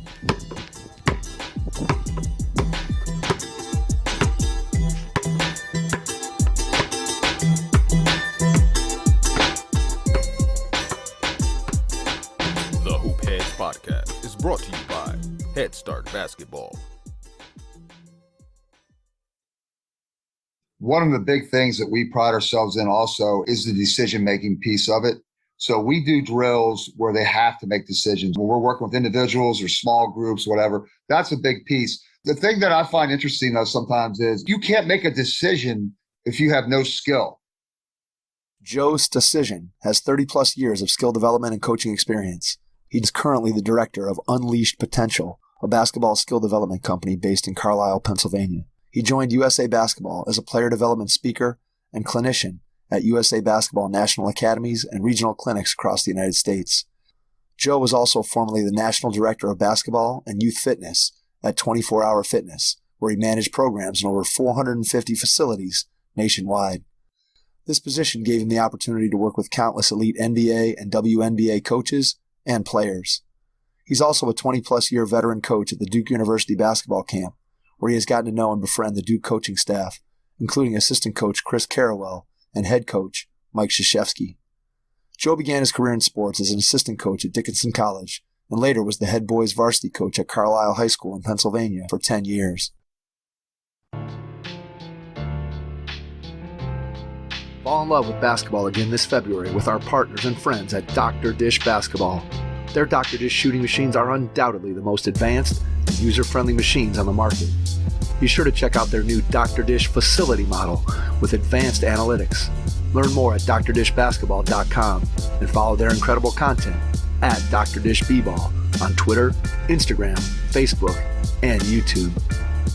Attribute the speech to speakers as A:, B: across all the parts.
A: The Hoop Heads Podcast is brought to you by Head Start Basketball.
B: One of the big things that we pride ourselves in also is the decision-making piece of it. So we do drills where they have to make decisions. When we're working with individuals or small groups, whatever, that's a big piece. The thing that I find interesting though sometimes is you can't make a decision if you have no skill.
C: Joe Stasyszyn has 30-plus years of skill development and coaching experience. He's currently the director of Unleashed Potential, a basketball skill development company based in Carlisle, Pennsylvania. He joined USA Basketball as a player development speaker and clinician at USA Basketball National Academies and regional clinics across the United States. Joe was also formerly the National Director of Basketball and Youth Fitness at 24 Hour Fitness, where he managed programs in over 450 facilities nationwide. This position gave him the opportunity to work with countless elite NBA and WNBA coaches and players. He's also a 20-plus year veteran coach at the Duke University basketball camp, where he has gotten to know and befriend the Duke coaching staff, including assistant coach Chris Carrawell and head coach Mike Krzyzewski. Joe began his career in sports as an assistant coach at Dickinson College and later was the head boys varsity coach at Carlisle High School in Pennsylvania for 10 years. Fall in love with basketball again this February with our partners and friends at Dr. Dish Basketball. Their Dr. Dish shooting machines are undoubtedly the most advanced and user-friendly machines on the market. Be sure to check out their new Dr. Dish facility model with advanced analytics. Learn more at drdishbasketball.com and follow their incredible content at Dr. Dish B-Ball on Twitter, Instagram, Facebook, and YouTube.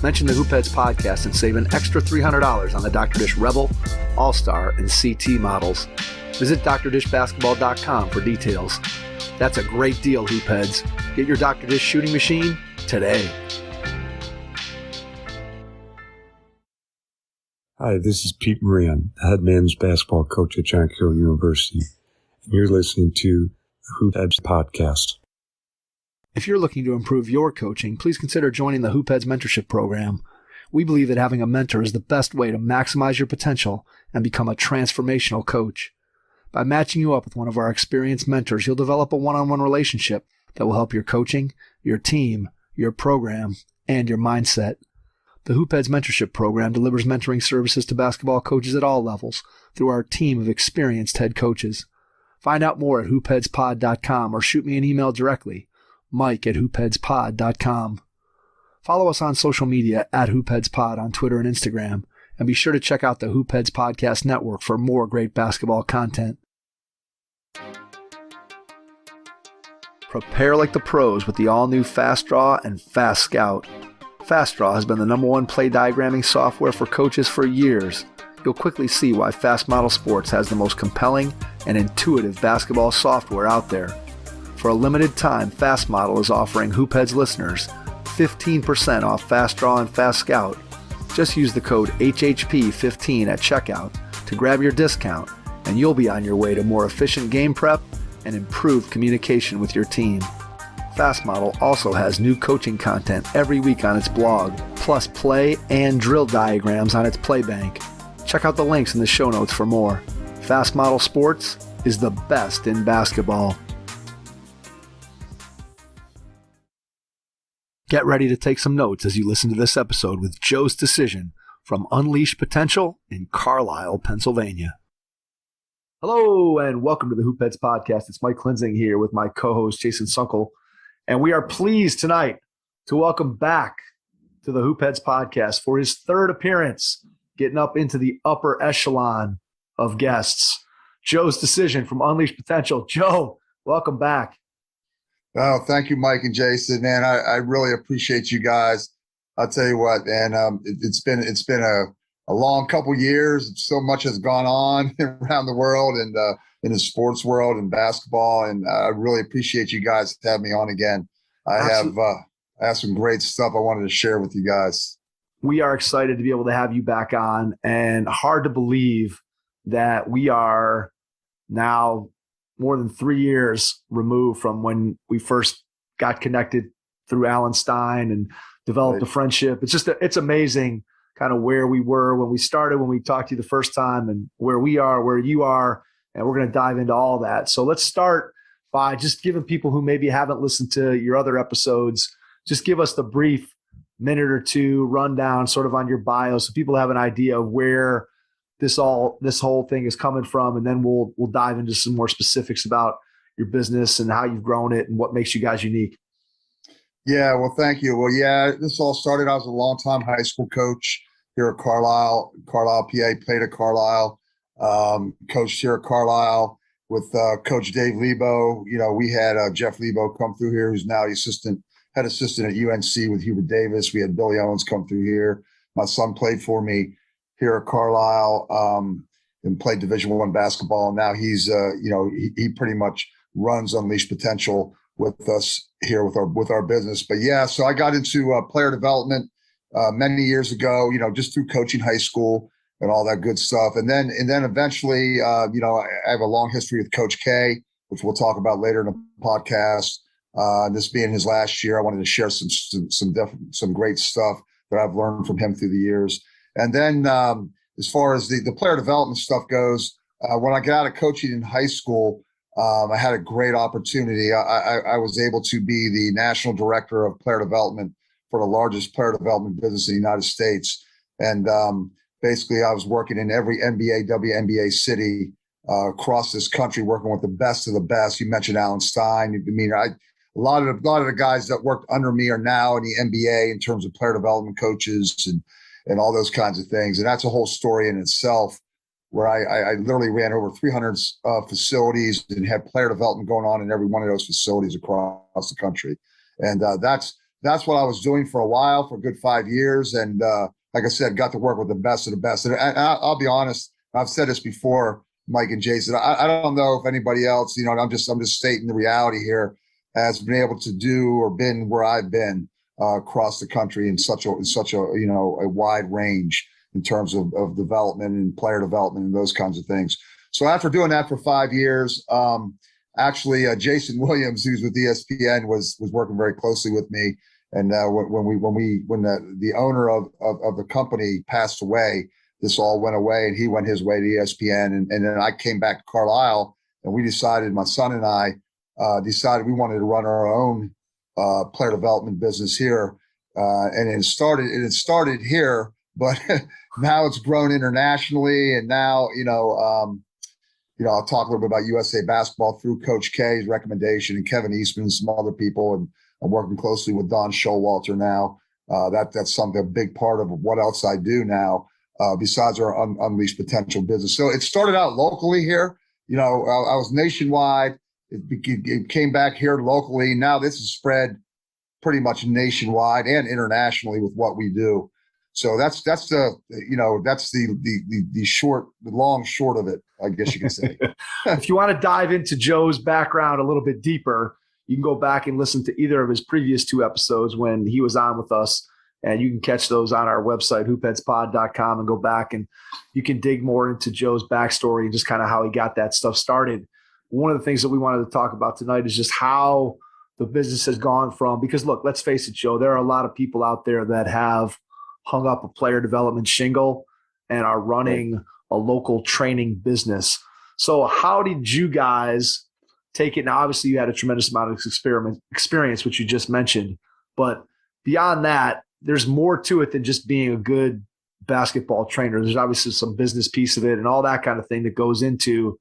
C: Mention the Hoop Heads Podcast and save an extra $300 on the Dr. Dish Rebel, All-Star, and CT models. Visit drdishbasketball.com for details. That's a great deal, Hoop Heads. Get your Dr. Dish shooting machine today.
D: Hi, this is Pete Moran, the head men's basketball coach at John Carroll University, and you're listening to the Hoop Heads Podcast.
C: If you're looking to improve your coaching, please consider joining the Hoop Heads Mentorship Program. We believe that having a mentor is the best way to maximize your potential and become a transformational coach. By matching you up with one of our experienced mentors, you'll develop a one-on-one relationship that will help your coaching, your team, your program, and your mindset. The Hoop Heads Mentorship Program delivers mentoring services to basketball coaches at all levels through our team of experienced head coaches. Find out more at hoopheadspod.com or shoot me an email directly, mike@hoopheadspod.com. Follow us on social media at hoopheadspod on Twitter and Instagram, and be sure to check out the Hoop Heads Podcast Network for more great basketball content. Prepare like the pros with the all-new Fast Draw and Fast Scout. Fast Draw has been the #1 play diagramming software for coaches for years. You'll quickly see why Fast Model Sports has the most compelling and intuitive basketball software out there. For a limited time, Fast Model is offering Hoop Heads listeners 15% off Fast Draw and Fast Scout. Just use the code HHP15 at checkout to grab your discount, and you'll be on your way to more efficient game prep and improved communication with your team. Fast Model also has new coaching content every week on its blog, plus play and drill diagrams on its play bank. Check out the links in the show notes for more. Fast Model Sports is the best in basketball. Get ready to take some notes as you listen to this episode with Joe Stasyszyn from Unleashed Potential in Carlisle, Pennsylvania. Hello, and welcome to the Hoop Heads Podcast. It's Mike Klinzing here with my co-host, Jason Sunkel. And we are pleased tonight to welcome back to the Hoop Heads Podcast for his third appearance, getting up into the upper echelon of guests, Joe Stasyszyn from Unleashed Potential. Joe, welcome back.
B: Oh, thank you, Mike and Jason. Man, I really appreciate you guys. I'll tell you what, man, it's been a long couple years. So much has gone on around the world and in the sports world and basketball, and I really appreciate you guys having me on again. I have some great stuff I wanted to share with you guys.
C: We are excited to be able to have you back on, and hard to believe that we are now more than 3 years removed from when we first got connected through Alan Stein and developed a friendship. It's amazing kind of where we were when we started, when we talked to you the first time, and where we are, where you are. And we're going to dive into all that. So let's start by just giving people who maybe haven't listened to your other episodes, just give us the brief minute or two rundown sort of on your bio so people have an idea of where this whole thing is coming from. And then we'll dive into some more specifics about your business and how you've grown it and what makes you guys unique.
B: Yeah, well, thank you. Well, yeah, this all started, I was a longtime high school coach here at Carlisle, PA, played at Carlisle, coached here at Carlisle with Coach Dave Lebo. You know, we had Jeff Lebo come through here, who's now the head assistant at UNC with Hubert Davis. We had Billy Owens come through here. My son played for me here at Carlisle and played Division I basketball. And now he's, he pretty much runs Unleashed Potential with us here with our business. But yeah, so I got into player development many years ago, just through coaching high school and all that good stuff. And then eventually, I have a long history with Coach K, which we'll talk about later in the podcast. This being his last year, I wanted to share some great stuff that I've learned from him through the years. And then as far as the player development stuff goes, when I got out of coaching in high school, I had a great opportunity. I was able to be the national director of player development for the largest player development business in the United States. And basically, I was working in every NBA, WNBA city across this country, working with the best of the best. You mentioned Alan Stein. I mean, a lot of the guys that worked under me are now in the NBA in terms of player development coaches and all those kinds of things. And that's a whole story in itself, where I literally ran over 300 facilities and had player development going on in every one of those facilities across the country. And that's what I was doing for a while, for a good 5 years. And like I said, got to work with the best of the best. And I'll be honest, I've said this before, Mike and Jason, I don't know if anybody else, I'm just stating the reality here, has been able to do or been where I've been across the country in such a wide range in terms of development and player development and those kinds of things. So after doing that for 5 years, actually Jason Williams, who's with ESPN, was working very closely with me. And when the owner of the company passed away, this all went away, and he went his way to ESPN. And then I came back to Carlisle, and we decided, my son and I decided we wanted to run our own player development business here. And it started here, but now it's grown internationally. And now, I'll talk a little bit about USA basketball through Coach K's recommendation and Kevin Eastman and some other people. And I'm working closely with Don Showalter now. That's something, a big part of what else I do now, besides our Unleashed Potential business. So it started out locally here. I was nationwide. It came back here locally. Now this is spread pretty much nationwide and internationally with what we do. So that's the long short of it, I guess you could say.
C: If you want to dive into Joe's background a little bit deeper, you can go back and listen to either of his previous 2 episodes when he was on with us, and you can catch those on our website, hoopheadspod.com, and go back and you can dig more into Joe's backstory and just kind of how he got that stuff started. One of the things that we wanted to talk about tonight is just how the business has gone from, because look, let's face it, Joe, there are a lot of people out there that have hung up a player development shingle and are running a local training business. So how did you guys take it? Now, obviously you had a tremendous amount of experience, which you just mentioned, but beyond that, there's more to it than just being a good basketball trainer. There's obviously some business piece of it and all that kind of thing that goes into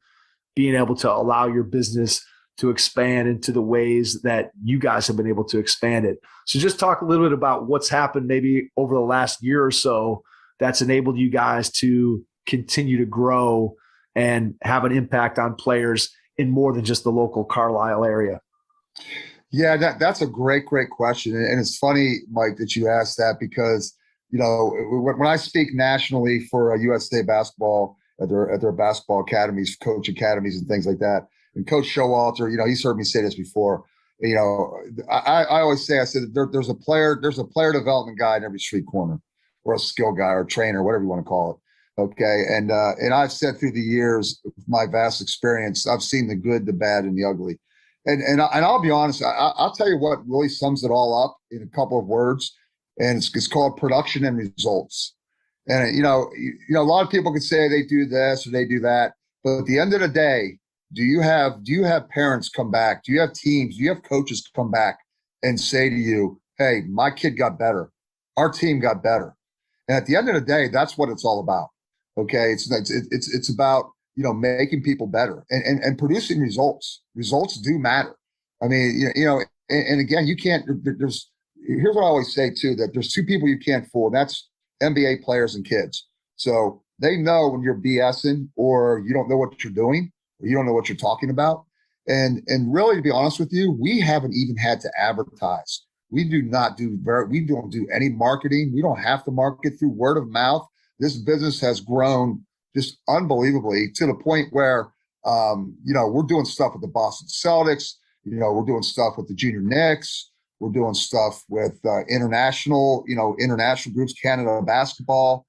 C: being able to allow your business to expand into the ways that you guys have been able to expand it. So just talk a little bit about what's happened maybe over the last year or so that's enabled you guys to continue to grow and have an impact on players in more than just the local Carlisle area.
B: Yeah, that's a great question. And it's funny, Mike, that you asked that, because, when I speak nationally for USA basketball at their basketball academies, coach academies and things like that, and Coach Showalter, he's heard me say this before. I always say, I said, there's a player development guy in every street corner, or a skill guy or a trainer, whatever you want to call it. Okay. And I've said through the years, my vast experience, I've seen the good, the bad, and the ugly. And I'll be honest, I'll tell you what really sums it all up in a couple of words, and it's called production and results. And a lot of people can say they do this or they do that, but at the end of the day, do you have parents come back? Do you have teams? Do you have coaches come back and say to you, "Hey, my kid got better. Our team got better." And at the end of the day, that's what it's all about. Okay, it's about making people better and producing results. Results do matter. I mean, and again, you can't. Here's what I always say too: that there's two people you can't fool, and that's NBA players and kids. So they know when you're BSing or you don't know what you're doing or you don't know what you're talking about. And really, to be honest with you, we haven't even had to advertise. We don't do any marketing. We don't have to market through word of mouth. This business has grown just unbelievably to the point where, we're doing stuff with the Boston Celtics. We're doing stuff with the Junior Knicks. We're doing stuff with international groups, Canada basketball.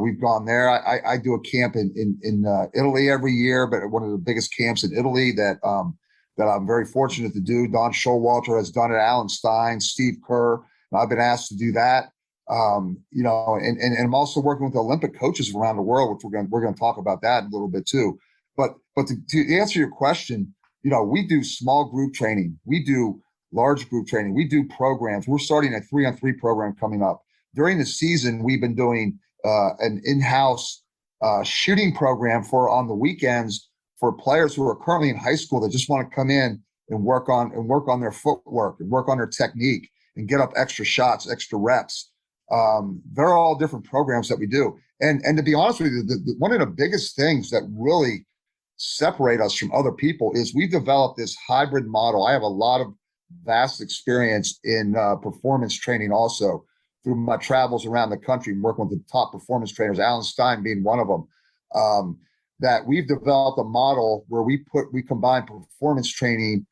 B: We've gone there. I do a camp in Italy every year, but one of the biggest camps in Italy that I'm very fortunate to do. Don Showalter has done it. Alan Stein, Steve Kerr. I've been asked to do that. And I'm also working with Olympic coaches around the world, which we're going to talk about that a little bit too. But to answer your question, we do small group training. We do large group training. We do programs. We're starting a 3-on-3 program coming up. During the season, we've been doing an in-house shooting program on the weekends for players who are currently in high school that just want to come in and work on their footwork and work on their technique and get up extra shots, extra reps. They're all different programs that we do. And to be honest with you, one of the biggest things that really separate us from other people is we've developed this hybrid model. I have a lot of vast experience in performance training also through my travels around the country and working with the top performance trainers, Alan Stein being one of them, that we've developed a model where we combine performance training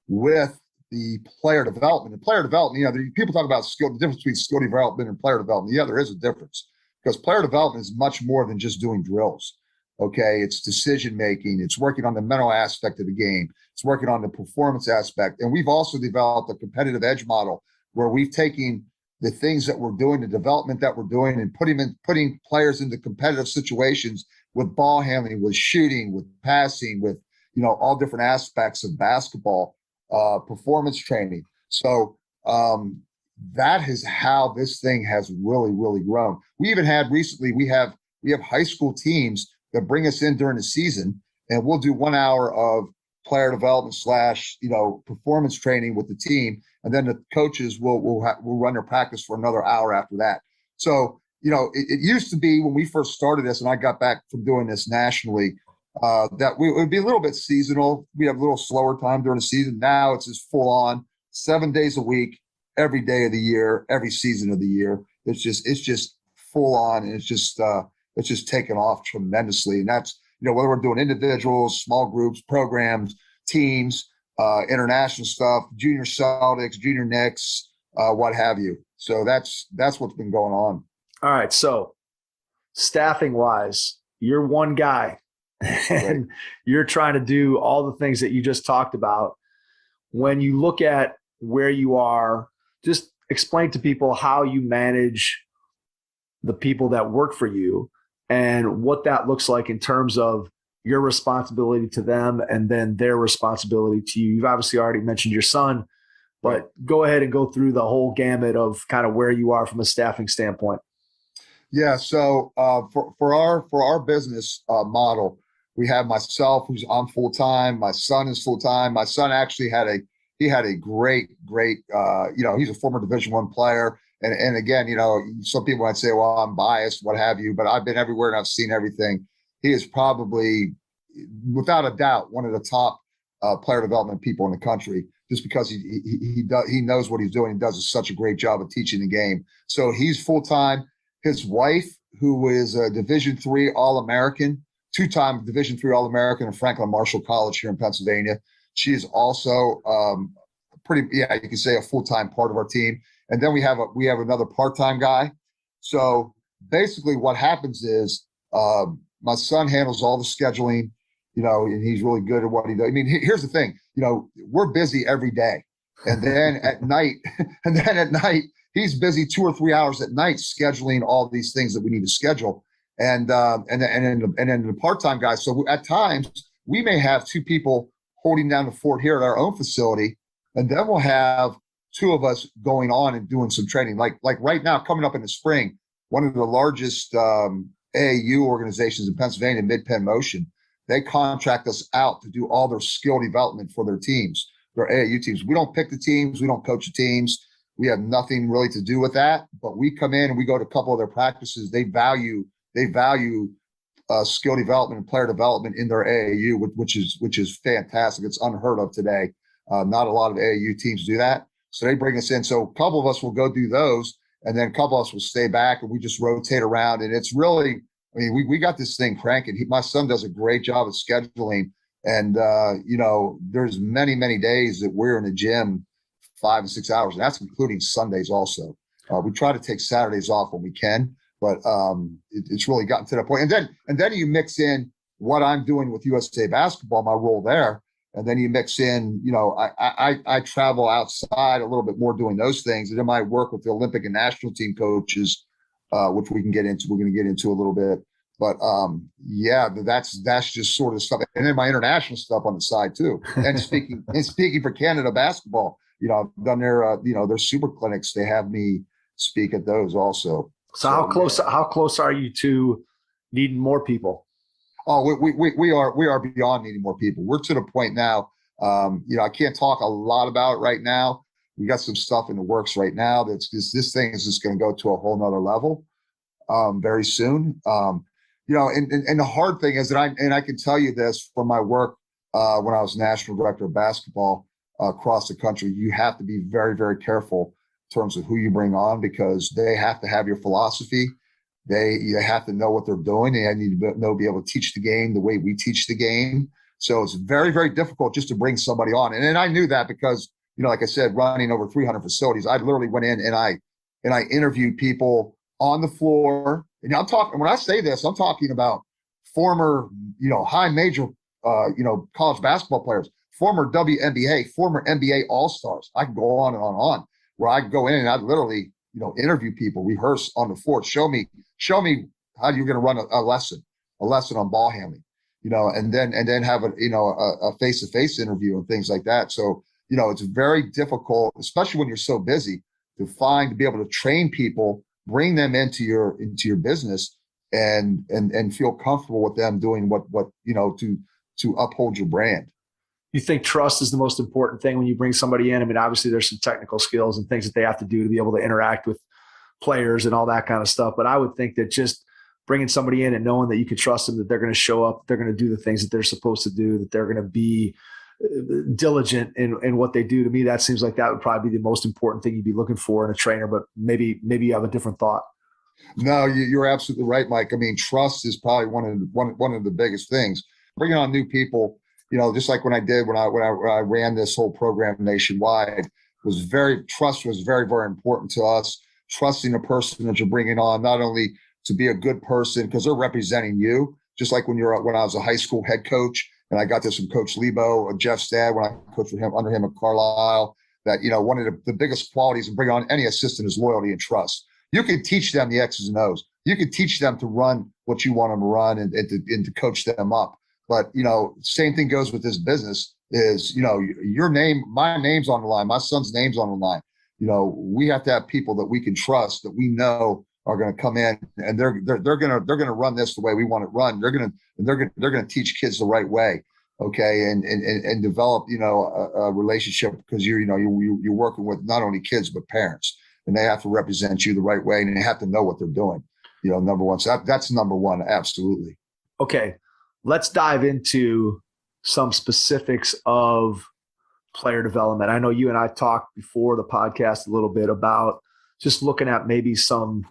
B: with the player development. And player development, people talk about the difference between skill development and player development. Yeah, there is a difference because player development is much more than just doing drills. Okay, it's decision making. It's working on the mental aspect of the game. It's working on the performance aspect. And we've also developed a competitive edge model where we've taken the things that we're doing, the development that we're doing, and putting players into competitive situations with ball handling, with shooting, with passing, with all different aspects of basketball performance training. So that is how this thing has really, really grown. We even had recently, we have high school teams that bring us in during the season, and we'll do 1 hour of player development / performance training with the team, and then the coaches will run their practice for another hour after that. So it used to be when we first started this, and I got back from doing this nationally, that it would be a little bit seasonal. We have a little slower time during the season. Now it's just full on 7 days a week, every day of the year, every season of the year. It's just full on, and it's just taken off tremendously. And that's, whether we're doing individuals, small groups, programs, teams, international stuff, junior Celtics, junior Knicks, what have you. So that's what's been going on.
C: All right. So staffing wise, you're one guy and you're trying to do all the things that you just talked about. When you look at where you are, just explain to people how you manage the people that work for you and what that looks like in terms of your responsibility to them and then their responsibility to you. You've obviously already mentioned your son, but go ahead and go through the whole gamut of kind of where you are from a staffing standpoint.
B: Yeah. So for our business model, we have myself, who's on full time. My son is full time. My son actually had a great, he's a former Division I player. And again, some people might say, well, I'm biased, what have you, but I've been everywhere and I've seen everything. He is probably, without a doubt, one of the top player development people in the country, just because he knows what he's doing. He does such a great job of teaching the game. So he's full time. His wife, who is a Division III All-American, two-time Division III All-American at Franklin Marshall College here in Pennsylvania. She is also you can say a full-time part of our team. And then we have another part-time guy. So basically what happens is my son handles all the scheduling. and he's really good at what he does. I mean, here's the thing, we're busy every day. And then at night, he's busy 2 or 3 hours at night scheduling all these things that we need to schedule. And then the part-time guys. So at times we may have 2 people holding down the fort here at our own facility, and then we'll have 2 of us going on and doing some training. Like right now, coming up in the spring, one of the largest AAU organizations in Pennsylvania, Mid-Penn Motion, they contract us out to do all their skill development for their teams, their AAU teams. We don't pick the teams, we don't coach the teams. We have nothing really to do with that. But we come in and we go to a couple of their practices. They value skill development and player development in their AAU, which is fantastic. It's unheard of today. Not a lot of AAU teams do that. So they bring us in. So a couple of us will go do those, and then a couple of us will stay back, and we just rotate around. And it's really, I mean, we got this thing cranking. My son does a great job of scheduling. And, there's many, many days that we're in the gym 5 and 6 hours. And that's including Sundays also. We try to take Saturdays off when we can, but it's really gotten to that point. And then you mix in what I'm doing with USA Basketball, my role there. And then you mix in, I travel outside a little bit more doing those things. And then I work with the Olympic and national team coaches, which we can get into. We're going to get into a little bit. But that's just sort of stuff. And then my international stuff on the side too. And speaking for Canada basketball, I've done their super clinics. They have me speak at those also.
C: So how close are you to needing more people?
B: Oh, we are beyond needing more people. We're to the point now. I can't talk a lot about it right now. We got some stuff in the works right now. This thing is just going to go to a whole nother level very soon. And the hard thing is that I can tell you this from my work when I was national director of basketball across the country. You have to be very, very careful in terms of who you bring on, because they have to have your philosophy. They have to know what they're doing. They need to be able to teach the game the way we teach the game. So it's very, very difficult just to bring somebody on. And I knew that because, like I said, running over 300 facilities, I literally went in and I interviewed people on the floor. And I'm talking, when I say this, I'm talking about former, high major, college basketball players, former WNBA, former NBA All-Stars. I can go on and on and on, where I go in and I literally, interview people, rehearse on the floor, show me how you're going to run a lesson on ball handling, and then have a face-to-face interview and things like that. So, it's very difficult, especially when you're so busy, to be able to train people, bring them into your business and feel comfortable with them doing what to uphold your brand.
C: You think trust is the most important thing when you bring somebody in? I mean, obviously there's some technical skills and things that they have to do to be able to interact with players and all that kind of stuff. But I would think that just bringing somebody in and knowing that you can trust them, that they're going to show up, they're going to do the things that they're supposed to do, that they're going to be diligent in what they do. To me, that seems like that would probably be the most important thing you'd be looking for in a trainer, but maybe you have a different thought.
B: No, you're absolutely right, Mike. I mean, trust is probably one of the biggest things. Bringing on new people, just like when I ran this whole program nationwide, trust was very, very important to us. Trusting a person that you're bringing on, not only to be a good person, because they're representing you, just like when I was a high school head coach, and I got this from Coach Lebo, Jeff Stad, when I coached under him at Carlisle, that, one of the biggest qualities in bringing on any assistant is loyalty and trust. You can teach them the X's and O's. You can teach them to run what you want them to run and to coach them up. But, same thing goes with this business is, your name, my name's on the line, my son's name's on the line. We have to have people that we can trust, that we know are going to come in and they're going to run this the way we want it run. They're going to teach kids the right way. Okay. And develop, a relationship, because you're working with not only kids, but parents, and they have to represent you the right way, and they have to know what they're doing, number one. So that's number one. Absolutely.
C: Okay. Let's dive into some specifics of player development. I know you and I talked before the podcast a little bit about just looking at maybe some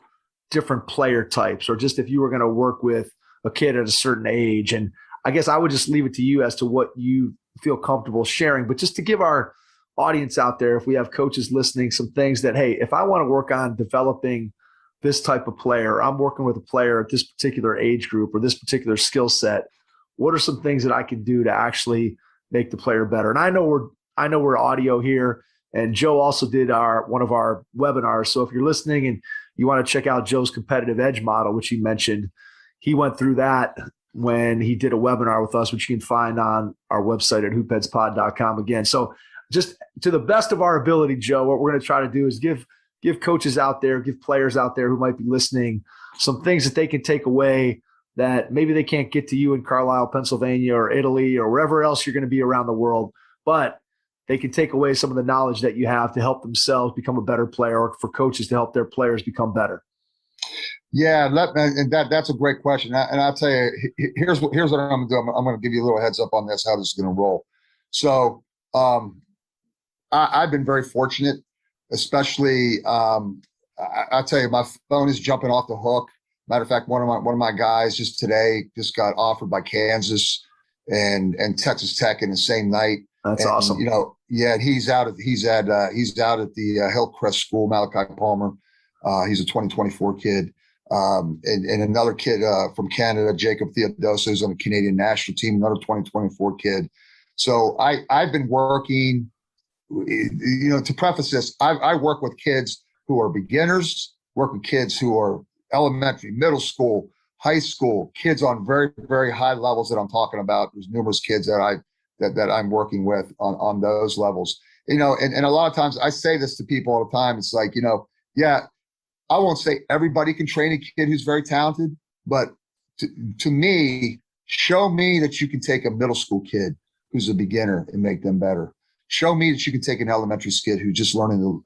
C: different player types, or just if you were going to work with a kid at a certain age. And I guess I would just leave it to you as to what you feel comfortable sharing, but just to give our audience out there, if we have coaches listening, some things that, hey, if I want to work on developing this type of player, I'm working with a player at this particular age group or this particular skill set, what are some things that I can do to actually make the player better? And I know we're audio here, and Joe also did one of our webinars. So if you're listening and you want to check out Joe's competitive edge model, which he mentioned, he went through that when he did a webinar with us, which you can find on our website at hoopheadspod.com again. So just to the best of our ability, Joe, what we're going to try to do is give coaches out there, give players out there who might be listening some things that they can take away that maybe they can't get to you in Carlisle, Pennsylvania, or Italy, or wherever else you're going to be around the world, but they can take away some of the knowledge that you have to help themselves become a better player, or for coaches to help their players become better.
B: Yeah, that's a great question. And I'll tell you, here's what I'm going to do. I'm going to give you a little heads up on this, how this is going to roll. So I've been very fortunate, especially I'll tell you, my phone is jumping off the hook. Matter of fact, one of my guys just today just got offered by Kansas and Texas Tech in the same night.
C: That's awesome.
B: You know, yeah, he's out at the Hillcrest School, Malachi Palmer. He's a 2024 kid. And another kid from Canada, Jacob Theodosa, who's on the Canadian national team, another 2024 kid. So I've been working, you know, to preface this, I work with kids who are beginners, work with kids who are elementary, middle school, high school, kids on very, very high levels that I'm talking about. There's numerous kids that I'm working with on those levels. You know, and a lot of times I say this to people all the time. It's like, you know, yeah, I won't say everybody can train a kid who's very talented, but to me, show me that you can take a middle school kid who's a beginner and make them better. Show me that you can take an elementary kid who's just learning to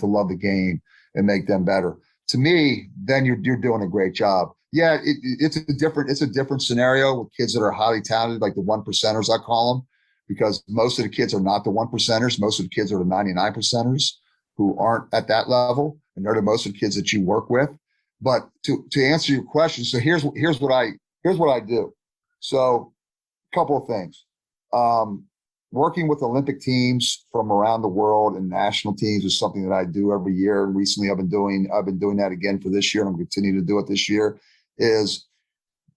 B: love the game and make them better. To me, then you're doing a great job. Yeah, it's a different scenario with kids that are highly talented, like the 1%ers, I call them, because most of the kids are not the 1%ers. Most of the kids are the 99%ers who aren't at that level, and they're most of the kids that you work with. But to answer your question, so here's what I do. So a couple of things. Working with Olympic teams from around the world and national teams is something that I do every year. And recently I've been doing that again for this year, and I'm going to continue to do it this year. Is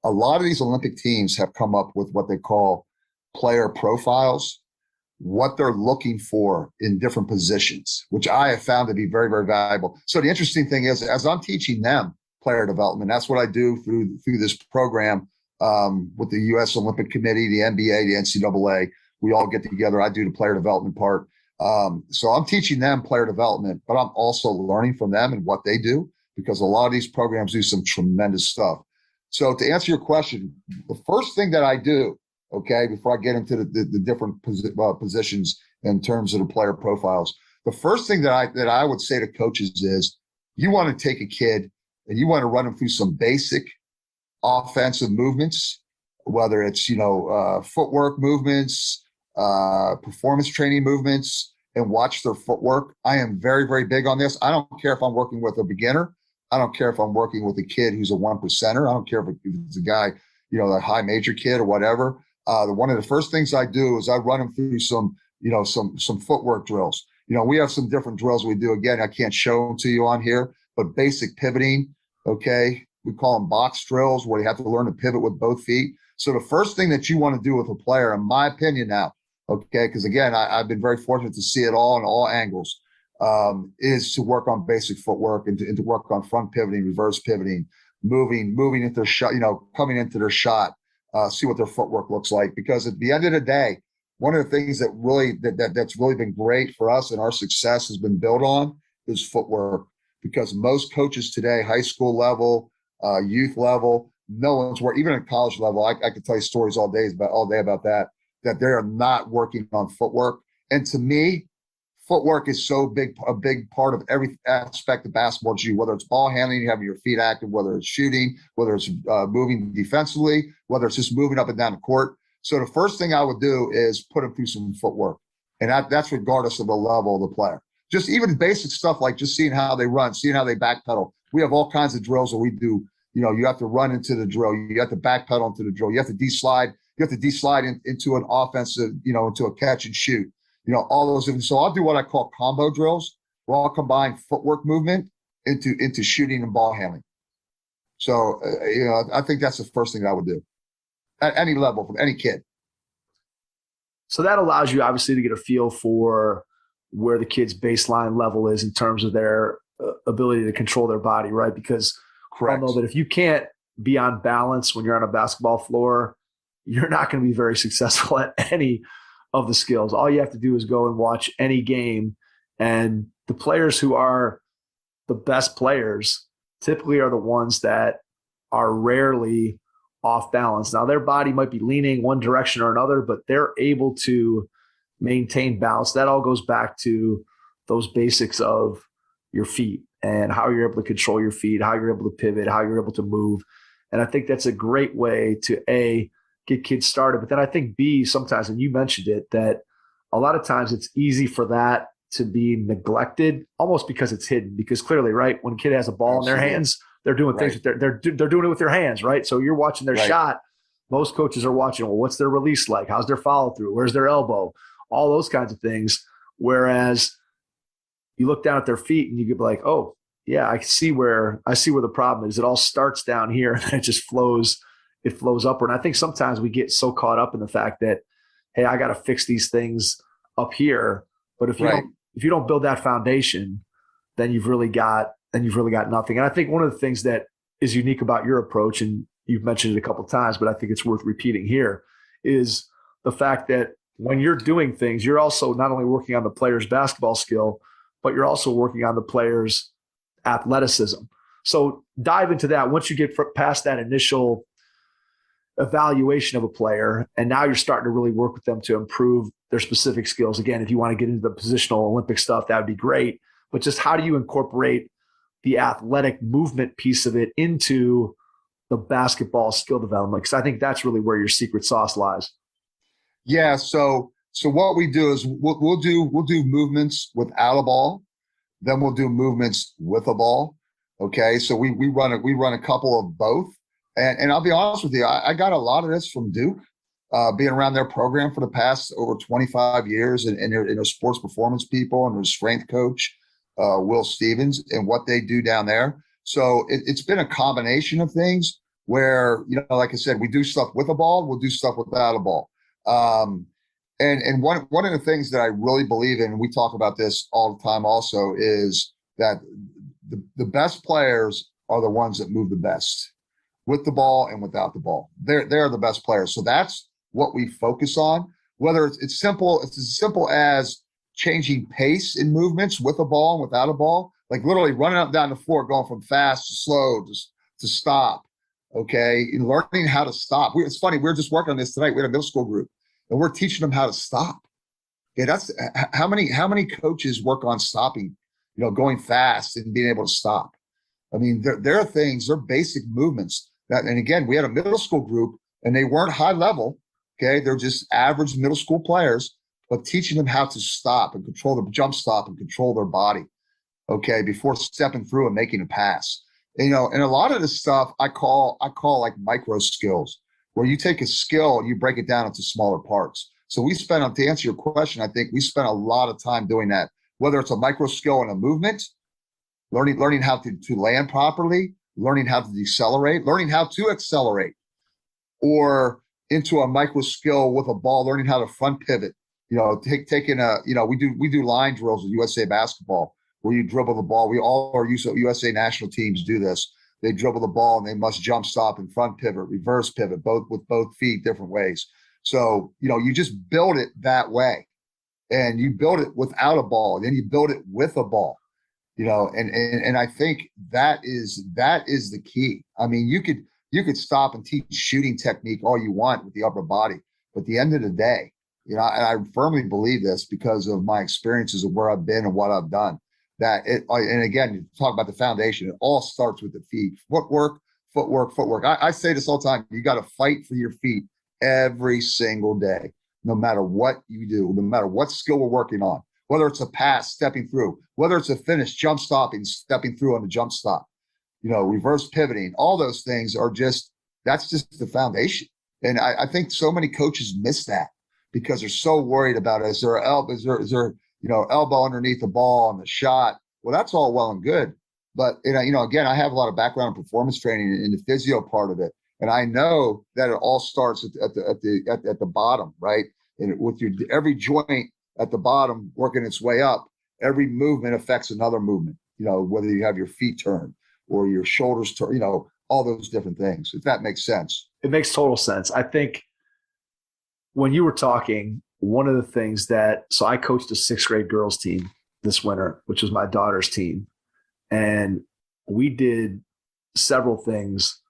B: a lot of these Olympic teams have come up with what they call player profiles, what they're looking for in different positions, which I have found to be very, very valuable. So the interesting thing is, as I'm teaching them player development, that's what I do through this program with the U.S. Olympic Committee, the NBA, the NCAA. We all get together. I do the player development part. So I'm teaching them player development, but I'm also learning from them and what they do, because a lot of these programs do some tremendous stuff. So to answer your question, the first thing that I do, okay, before I get into the different positions in terms of the player profiles, the first thing that I would say to coaches is, you want to take a kid and you want to run them through some basic offensive movements, whether it's, you know, footwork movements, performance training movements, and watch their footwork. I am very, very big on this. I don't care if I'm working with a beginner. I don't care if I'm working with a kid who's a 1%er. I don't care if it's a guy, you know, a high major kid or whatever. One of the first things I do is I run them through some footwork drills. You know, we have some different drills we do. Again, I can't show them to you on here, but basic pivoting, okay? We call them box drills, where you have to learn to pivot with both feet. So the first thing that you want to do with a player, in my opinion now, okay, because again, I've been very fortunate to see it all in all angles, is to work on basic footwork and to work on front pivoting, reverse pivoting, moving into their shot, you know, coming into their shot, see what their footwork looks like. Because at the end of the day, one of the things that's really been great for us and our success has been built on is footwork. Because most coaches today, high school level, youth level, no one's working, even at college level. I could tell you stories all day about that they are not working on footwork. And to me, footwork is a big part of every aspect of basketball. Whether it's ball handling, having your feet active, whether it's shooting, whether it's moving defensively, whether it's just moving up and down the court. So the first thing I would do is put them through some footwork. And that's regardless of the level of the player. Just even basic stuff like just seeing how they run, seeing how they backpedal. We have all kinds of drills that we do. You know, you have to run into the drill. You have to backpedal into the drill. You have to de-slide. You have to de-slide into an offensive, you know, into a catch and shoot. You know, all those things. So I'll do what I call combo drills, where I'll combine footwork movement into shooting and ball handling. So, you know, I think that's the first thing I would do. at any level from any kid.
C: So that allows you obviously to get a feel for where the kid's baseline level is in terms of their ability to control their body, right? Because
B: Correct.
C: I know that if you can't be on balance when you're on a basketball floor, you're not going to be very successful at any of the skills. All you have to do is go and watch any game, and the players who are the best players typically are the ones that are rarely off balance. Now, their body might be leaning one direction or another, but they're able to maintain balance. That all goes back to those basics of your feet and how you're able to control your feet, how you're able to pivot, how you're able to move. And I think that's a great way to, A, get kids started. But then I think, B, sometimes, and you mentioned it, that a lot of times it's easy for that to be neglected almost because it's hidden. Because clearly, right, when a kid has a ball in their hands, they're doing things with they're doing it with their hands, right? So you're watching their shot. Most coaches are watching, well, what's their release like? How's their follow through? Where's their elbow? All those kinds of things. Whereas you look down at their feet and you get like, oh, yeah, I see where the problem is. It all starts down here and it just flows. It flows upward. And I think sometimes we get so caught up in the fact that, hey, I got to fix these things up here. But if you don't build that foundation, then you've really got nothing. And I think one of the things that is unique about your approach, and you've mentioned it a couple of times, but I think it's worth repeating here, is the fact that when you're doing things, you're also not only working on the player's basketball skill, but you're also working on the player's athleticism. So dive into that. Once you get past that initial evaluation of a player, and now you're starting to really work with them to improve their specific skills. Again, if you want to get into the positional Olympic stuff, that would be great. But just how do you incorporate the athletic movement piece of it into the basketball skill development? Because I think that's really where your secret sauce lies.
B: Yeah. So what we do is we'll do movements without a ball, then we'll do movements with a ball. Okay. So we run a couple of both. And I'll be honest with you, I got a lot of this from Duke, being around their program for the past over 25 years, and their sports performance people and their strength coach, Will Stevens, and what they do down there. So it's been a combination of things where, like I said, we do stuff with a ball, we'll do stuff without a ball. And one of the things that I really believe in, and we talk about this all the time also, is that the best players are the ones that move the best, with the ball and without the ball. They're the best players. So that's what we focus on. Whether it's as simple as changing pace in movements with a ball and without a ball, like literally running up and down the floor, going from fast to slow to stop. Okay, and learning how to stop. It's funny, we were just working on this tonight. We had a middle school group, and we're teaching them how to stop. Okay, that's how many coaches work on stopping, going fast and being able to stop. I mean, there are things, they're basic movements. And again, we had a middle school group, and they weren't high level. Okay, they're just average middle school players, but teaching them how to stop and control the jump stop and control their body. Okay, before stepping through and making a pass. And a lot of this stuff I call like micro skills, where you take a skill and you break it down into smaller parts. So to answer your question, I think we spent a lot of time doing that, whether it's a micro skill in a movement, learning how to land properly, learning how to decelerate, learning how to accelerate, or into a micro skill with a ball, learning how to front pivot. We do line drills with USA basketball, where you dribble the ball. We all our USA national teams do this. They dribble the ball and they must jump stop and front pivot, reverse pivot, with both feet, different ways. So, you just build it that way, and you build it without a ball, and then you build it with a ball, and I think that is the key. I mean, you could stop and teach shooting technique all you want with the upper body, but at the end of the day, and I firmly believe this because of my experiences of where I've been and what I've done, and again, you talk about the foundation, it all starts with the feet. Footwork. I say this all the time. You got to fight for your feet every single day, no matter what you do, no matter what skill we're working on, whether it's a pass, stepping through, whether it's a finish, jump stopping, stepping through on the jump stop, reverse pivoting, all those things that's just the foundation. And I think so many coaches miss that because they're so worried about it. Is there elbow underneath the ball on the shot? Well, that's all well and good. But, again, I have a lot of background in performance training in the physio part of it. And I know that it all starts at the bottom, right? And with every joint at the bottom working its way up, every movement affects another movement, whether you have your feet turned or your shoulders turned, all those different things, if that makes sense.
C: It makes total sense. I think when you were talking, one of the things so I coached a 6th grade girls team this winter, which was my daughter's team. And we did several things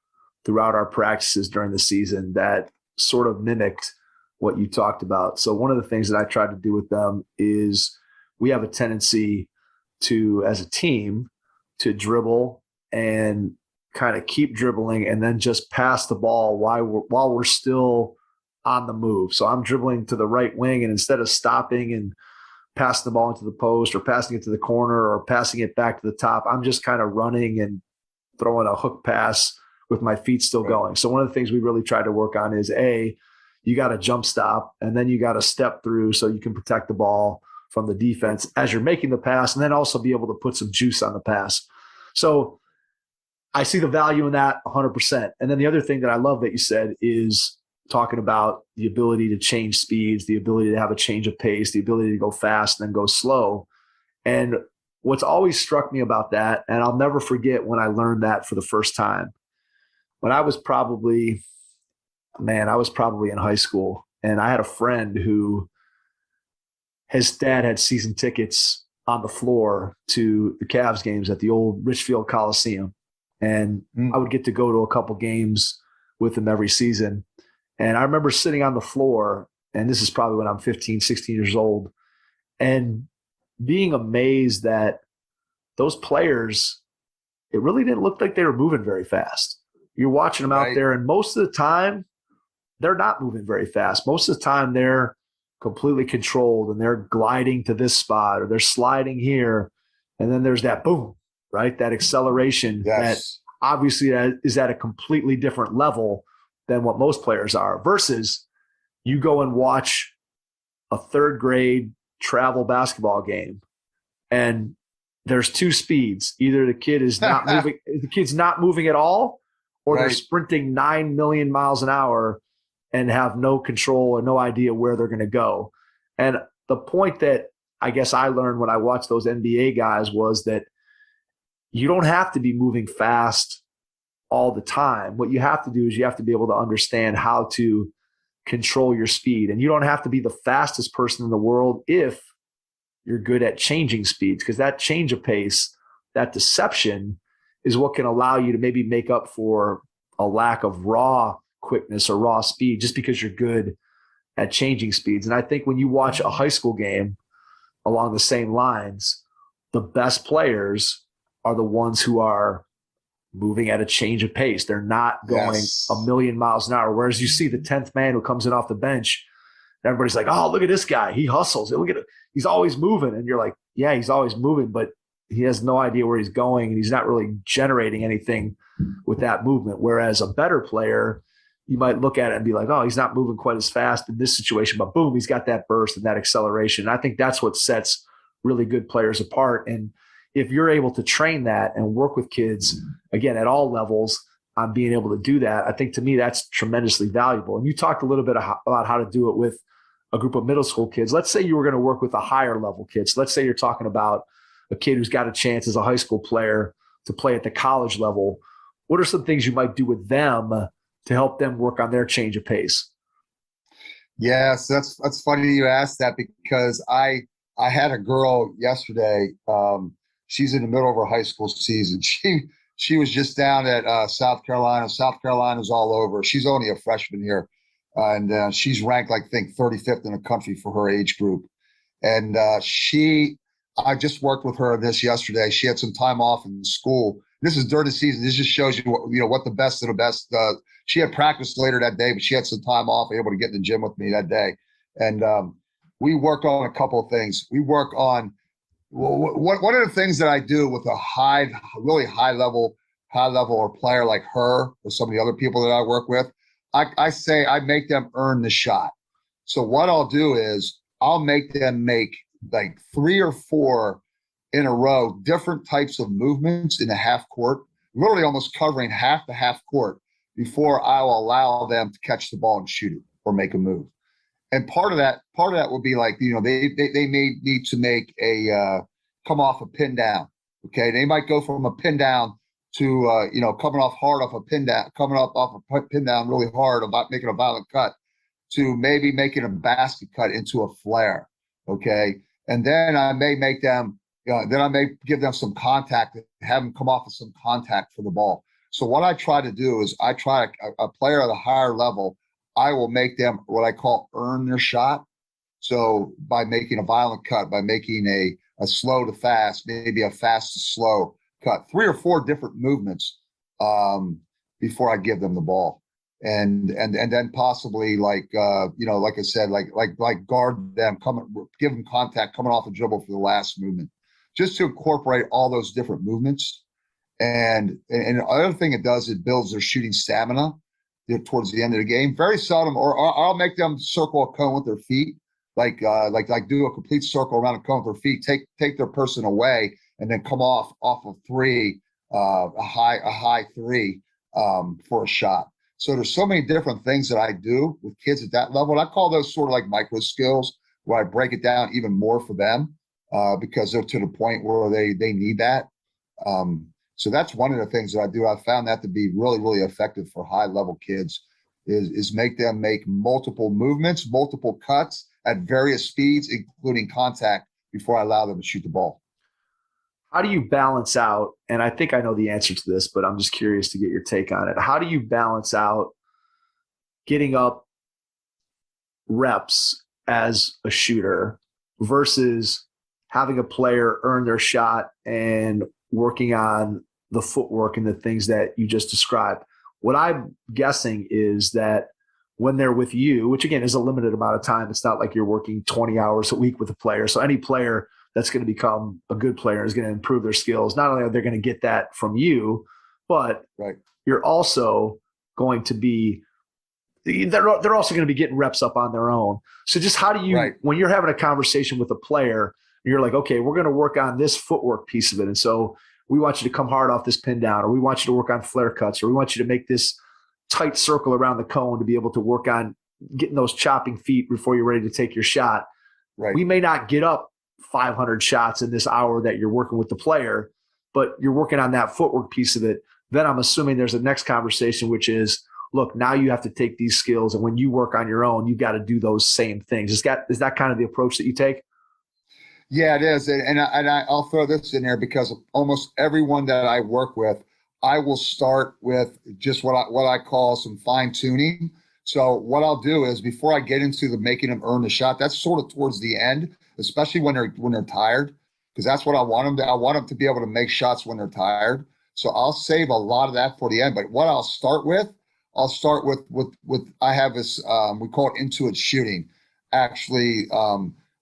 C: throughout our practices during the season that sort of mimicked what you talked about. So one of the things that I tried to do with them is we have a tendency to, as a team, to dribble and kind of keep dribbling and then just pass the ball while we're still on the move. So I'm dribbling to the right wing, and instead of stopping and passing the ball into the post or passing it to the corner or passing it back to the top, I'm just kind of running and throwing a hook pass with my feet still going. So one of the things we really tried to work on is you got to jump stop, and then you got to step through so you can protect the ball from the defense as you're making the pass, and then also be able to put some juice on the pass. So I see the value in that 100%. And then the other thing that I love that you said is talking about the ability to change speeds, the ability to have a change of pace, the ability to go fast and then go slow. And what's always struck me about that, and I'll never forget when I learned that for the first time, when I was probably in high school, and I had a friend who his dad had season tickets on the floor to the Cavs games at the old Richfield Coliseum. And I would get to go to a couple games with him every season. And I remember sitting on the floor, and this is probably when I'm 15, 16 years old, and being amazed that those players, it really didn't look like they were moving very fast. You're watching them out there, and most of the time, they're not moving very fast. Most of the time, they're completely controlled, and they're gliding to this spot, or they're sliding here. And then there's that boom, right? That acceleration that obviously is at a completely different level than what most players are, versus you go and watch a 3rd grade travel basketball game, and there's 2 speeds. Either the kid is not moving, the kid's not moving at all, or they're sprinting 9 million miles an hour and have no control or no idea where they're going to go. And the point that I guess I learned when I watched those NBA guys was that you don't have to be moving fast all the time. What you have to do is you have to be able to understand how to control your speed. And you don't have to be the fastest person in the world if you're good at changing speeds, because that change of pace, that deception is what can allow you to maybe make up for a lack of raw quickness or raw speed just because you're good at changing speeds. And I think when you watch a high school game along the same lines, the best players are the ones who are moving at a change of pace. They're not going a million miles an hour. Whereas you see the 10th man who comes in off the bench, everybody's like, oh, look at this guy. He hustles. Look at it. He's always moving. And you're like, yeah, he's always moving, but he has no idea where he's going, and he's not really generating anything with that movement. Whereas a better player, you might look at it and be like, oh, he's not moving quite as fast in this situation, but boom, he's got that burst and that acceleration. And I think that's what sets really good players apart. And if you're able to train that and work with kids, again, at all levels on being able to do that, I think to me that's tremendously valuable. And you talked a little bit about how to do it with a group of middle school kids. Let's say you were going to work with a higher level kid. So let's say you're talking about a kid who's got a chance as a high school player to play at the college level. What are some things you might do with them to help them work on their change of pace?
B: Yes, that's funny you asked that, because I had a girl yesterday. She's in the middle of her high school season. She was just down at South Carolina. South Carolina's all over. She's only a freshman here, and she's ranked, I think, 35th in the country for her age group. And I just worked with her this yesterday. She had some time off in school. This is during the season. This just shows you what the best of the best. She had practice later that day, but she had some time off, able to get in the gym with me that day. And we worked on a couple of things. We work on one of the things that I do with a really high level or player like her or some of the other people that I work with. I say I make them earn the shot. So what I'll do is I'll make them make like 3 or 4 in a row, different types of movements in the half court, literally almost covering half the half court. before I will allow them to catch the ball and shoot it or make a move. And part of that would be like, they may need to make a come off a pin down. Okay, they might go from a pin down to coming off hard off a pin down, coming up off a pin down really hard about making a violent cut, to maybe making a basket cut into a flare. Okay, and then I may make them, then I may give them some contact, have them come off with some contact for the ball. So what I try to do is a player at a higher level, I will make them what I call earn their shot. So by making a violent cut, by making a slow to fast, maybe a fast to slow cut, 3 or 4 different movements before I give them the ball. And then possibly like I said, like guard them, give them contact coming off a dribble for the last movement, just to incorporate all those different movements. And the other thing it does, it builds their shooting stamina towards the end of the game. Very seldom, or I'll make them circle a cone with their feet, like do a complete circle around a cone with their feet, take their person away, and then come off of 3, a high 3 for a shot. So there's so many different things that I do with kids at that level. And I call those sort of like micro skills, where I break it down even more for them because they're to the point where they need that. So that's one of the things that I do. I found that to be really, really effective for high level kids is make them make multiple movements, multiple cuts at various speeds, including contact, before I allow them to shoot the ball.
C: How do you balance out, and I think I know the answer to this, but I'm just curious to get your take on it. How do you balance out getting up reps as a shooter versus having a player earn their shot and working on the footwork and the things that you just described? What I'm guessing is that when they're with you, which again is a limited amount of time, it's not like you're working 20 hours a week with a player. So any player that's going to become a good player is going to improve their skills. Not only are they going to get that from you, but you're also going to be, they're also going to be getting reps up on their own. So just how do you, when you're having a conversation with a player, you're like, okay, we're going to work on this footwork piece of it. And so we want you to come hard off this pin down, or we want you to work on flare cuts, or we want you to make this tight circle around the cone to be able to work on getting those chopping feet before you're ready to take your shot. We may not get up 500 shots in this hour that you're working with the player, but you're working on that footwork piece of it. Then I'm assuming there's a next conversation, which is, look, now you have to take these skills, and when you work on your own, you've got to do those same things. Is that kind of the approach that you take?
B: Yeah, it is. And I'll throw this in there because almost everyone that I work with, I will start with just what I call some fine tuning. So what I'll do is, before I get into the making them earn the shot, that's sort of towards the end, especially when they're tired, because that's what I want them to. I want them to be able to make shots when they're tired. So I'll save a lot of that for the end. But what I'll start with I have this we call it Intuit Shooting, actually,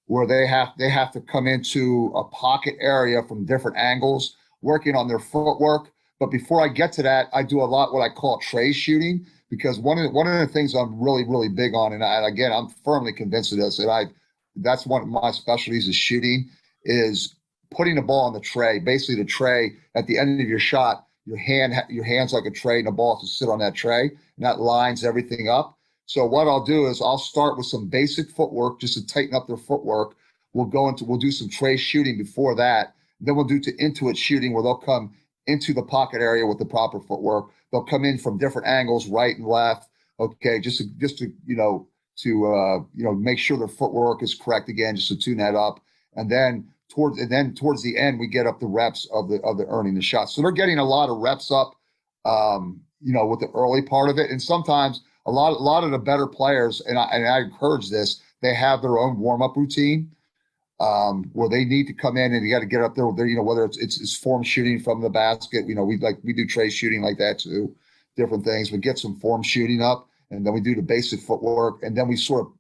B: where they have to come into a pocket area from different angles, working on their footwork. But before I get to that, I do a lot what I call tray shooting, because one of the things I'm really, really big on, and again, I'm firmly convinced of this, and that's one of my specialties is shooting, is putting the ball on the tray. Basically, the tray at the end of your shot, your hand's like a tray, and the ball has to sit on that tray, and that lines everything up. So what I'll do is I'll start with some basic footwork just to tighten up their footwork. We'll do some tray shooting before that. Then we'll do to Intuit Shooting, where they'll come into the pocket area with the proper footwork. They'll come in from different angles, right and left. Okay, just to make sure their footwork is correct again, just to tune that up. And then towards the end, we get up the reps of the earning the shot. So they're getting a lot of reps up, with the early part of it. And sometimes a lot of the better players, and I encourage this, they have their own warm-up routine where they need to come in and you got to get up there, whether it's form shooting from the basket. We do tray shooting like that too, different things. We get some form shooting up, and then we do the basic footwork, and then we sort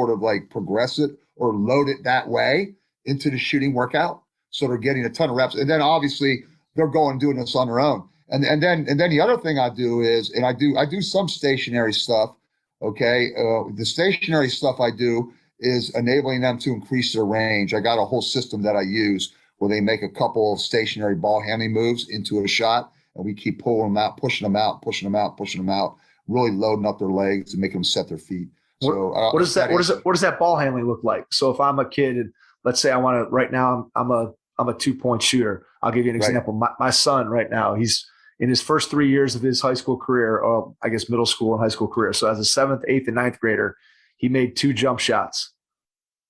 B: of like progress it or load it that way into the shooting workout. So they're getting a ton of reps, and then obviously they're doing this on their own. And then the other thing I do is, and I do some stationary stuff. Okay, the stationary stuff I do is enabling them to increase their range. I got a whole system that I use where they make a couple of stationary ball handling moves into a shot, and we keep pulling them out, pushing them out, pushing them out, pushing them out really loading up their legs and making them set their feet. So
C: what does that ball handling look like? So if I'm a kid and let's say I want to right now, I'm a 2-point shooter. I'll give you an example.
B: Right.
C: My son right now, he's in his first 3 years of his high school career, or I guess middle school and high school career. So as a 7th, 8th, and 9th grader, he made 2 jump shots.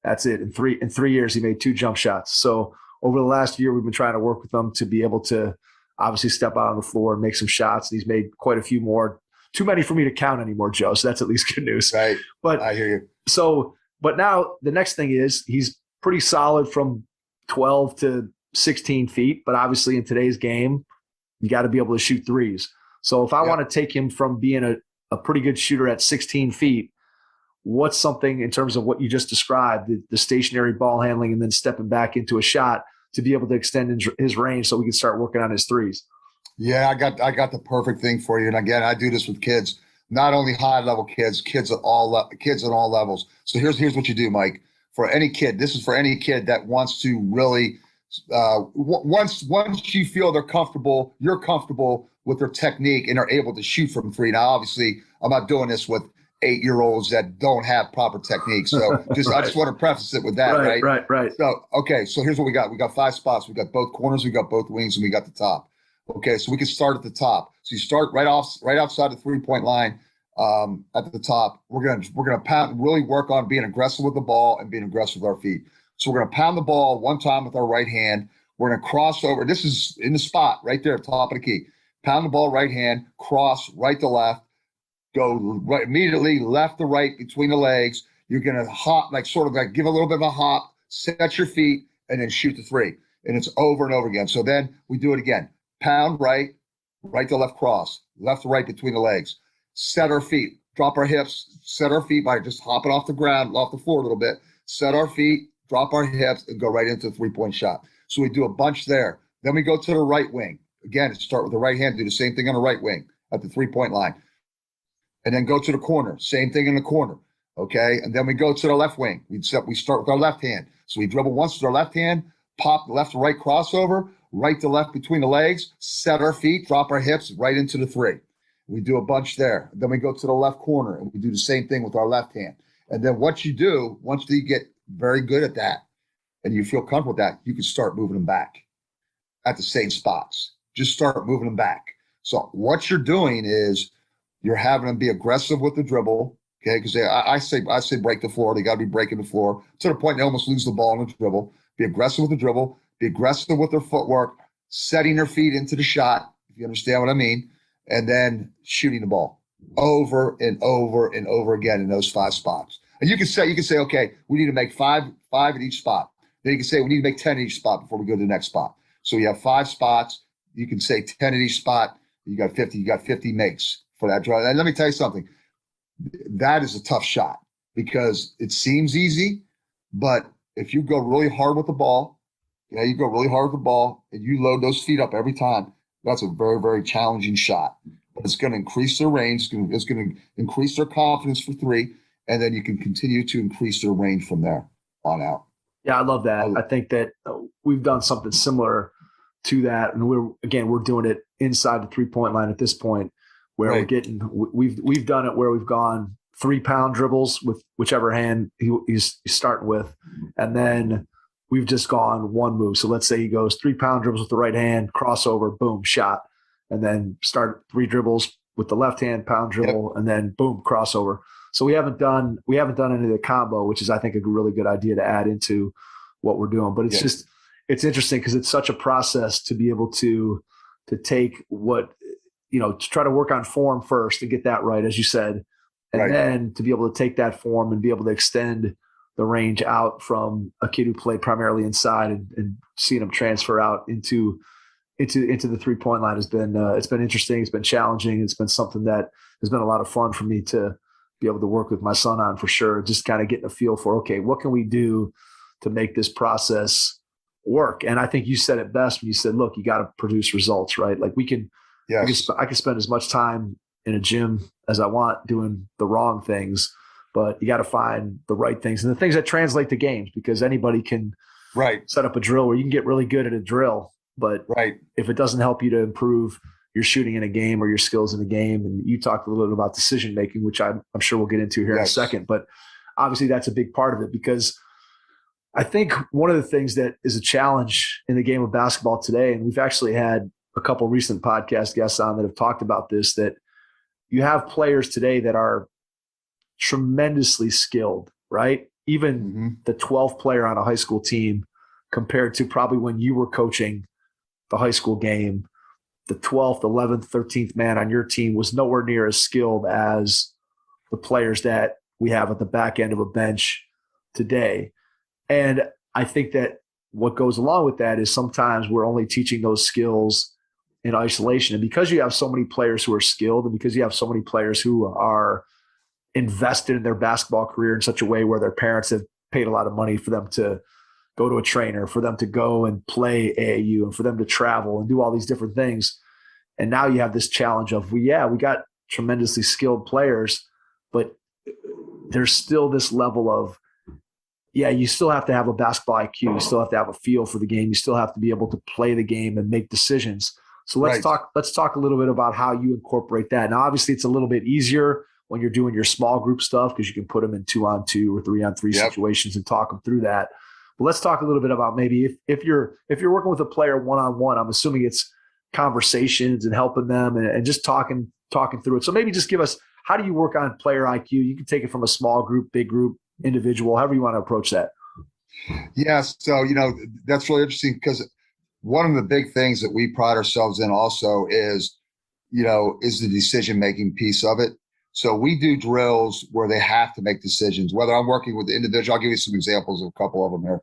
C: That's it. In 3 years, he made 2 jump shots. So over the last year, we've been trying to work with him to be able to obviously step out on the floor and make some shots. And he's made quite a few more. Too many for me to count anymore, Joe. So that's at least good news.
B: Right.
C: But
B: I hear you.
C: So, but now the next thing is he's pretty solid from 12 to 16 feet. But obviously in today's game, you got to be able to shoot threes. So if I want to take him from being a pretty good shooter at 16 feet, what's something in terms of what you just described, the stationary ball handling and then stepping back into a shot to be able to extend his range so we can start working on his threes?
B: Yeah, I got the perfect thing for you. And again, I do this with kids, not only high level kids, kids at all levels. So here's what you do, Mike. For any kid, this is for any kid that wants to really once you feel you're comfortable with their technique and are able to shoot from 3. Now, obviously, I'm not doing this with 8-year-olds that don't have proper technique. So I just want to preface it with that, right?
C: Right.
B: So, okay, so here's what we got. We got 5 spots. We got both corners, we got both wings, and we got the top. Okay, so we can start at the top. So you start right outside the 3-point line at the top. We're gonna pound, really work on being aggressive with the ball and being aggressive with our feet. So we're gonna pound the ball one time with our right hand. We're gonna cross over. This is in the spot right there, top of the key. Pound the ball right hand, cross right to left, go right immediately left to right between the legs. You're gonna hop, sort of give a little bit of a hop, set your feet, and then shoot the 3. And it's over and over again. So then we do it again. Pound right to left cross, left to right between the legs. Set our feet, drop our hips, set our feet by just hopping off the ground, off the floor a little bit. Set our feet, drop our hips, and go right into the 3-point shot. So we do a bunch there. Then we go to the right wing. Again, start with the right hand, do the same thing on the right wing at the 3-point line. And then go to the corner, same thing in the corner. Okay, and then we go to the left wing. We start with our left hand. So we dribble once with our left hand, pop left to right crossover, right to left between the legs, set our feet, drop our hips right into the 3. We do a bunch there. Then we go to the left corner and we do the same thing with our left hand. And then what you do, once you get very good at that and you feel comfortable with that, you can start moving them back at the same spots. Just start moving them back. So what you're doing is you're having them be aggressive with the dribble, okay? Because I say break the floor. They got to be breaking the floor to the point they almost lose the ball in the dribble. Be aggressive with the dribble. Be aggressive with their footwork, setting their feet into the shot, if you understand what I mean, and then shooting the ball over and over and over again in those 5 spots. And you can say, okay, we need to make five at each spot. Then you can say we need to make 10 at each spot before we go to the next spot. So you have 5 spots. You can say 10 at each spot. You got 50. You got 50 makes for that draw. And let me tell you something. That is a tough shot because it seems easy, but if you go really hard with the ball, and you load those feet up every time, that's a very, very challenging shot. But it's going to increase their range. It's going to increase their confidence for 3, and then you can continue to increase their range from there on out.
C: Yeah, I love that. I think that we've done something similar to that, and we're doing it inside the 3-point line at this point, where we've done it where we've gone 3-pound dribbles with whichever hand he's starting with, and then we've just gone one move. So let's say he goes 3-pound dribbles with the right hand, crossover, boom, shot, and then start 3 dribbles with the left hand, pound dribble, and then boom, crossover. So we haven't done any of the combo, which is I think a really good idea to add into what we're doing. But it's interesting because it's such a process to be able to take what to try to work on form first and get that right, as you said, and then to be able to take that form and be able to extend the range out from a kid who played primarily inside and seeing him transfer out into the 3-point line has been it's been interesting. It's been challenging. It's been something that has been a lot of fun for me to be able to work with my son on, for sure. Just kind of getting a feel for, okay, what can we do to make this process work? And I think you said it best when you said, look, you got to produce results, right? Like I can spend as much time in a gym as I want doing the wrong things, but you got to find the right things and the things that translate to games, because anybody can set up a drill where you can get really good at a drill, but if it doesn't help you to improve your shooting in a game or your skills in a game. And you talked a little bit about decision making, which I'm sure we'll get into here in a second. But obviously that's a big part of it, because I think one of the things that is a challenge in the game of basketball today, and we've actually had a couple of recent podcast guests on that have talked about this, that you have players today that are tremendously skilled, right? Even the 12th player on a high school team compared to probably when you were coaching the high school game, the 12th, 11th, 13th man on your team was nowhere near as skilled as the players that we have at the back end of a bench today. And I think that what goes along with that is sometimes we're only teaching those skills in isolation. And because you have so many players who are skilled, and because you have so many players who are invested in their basketball career in such a way where their parents have paid a lot of money for them to go to a trainer, for them to go and play AAU, and for them to travel and do all these different things. And now you have this challenge of, we got tremendously skilled players, but there's still this level of, you still have to have a basketball IQ. You still have to have a feel for the game. You still have to be able to play the game and make decisions. So let's talk a little bit about how you incorporate that. Now, obviously it's a little bit easier when you're doing your small group stuff, because you can put them in 2-on-2 or 3-on-3 situations and talk them through that. But let's talk a little bit about maybe if you're working with a player one-on-one, I'm assuming it's conversations and helping them and just talking through it. So maybe just give us, how do you work on player IQ? You can take it from a small group, big group, individual, however you want to approach that.
B: Yes. So, that's really interesting, because one of the big things that we pride ourselves in also is the decision-making piece of it. So we do drills where they have to make decisions, whether I'm working with the individual. I'll give you some examples of a couple of them here.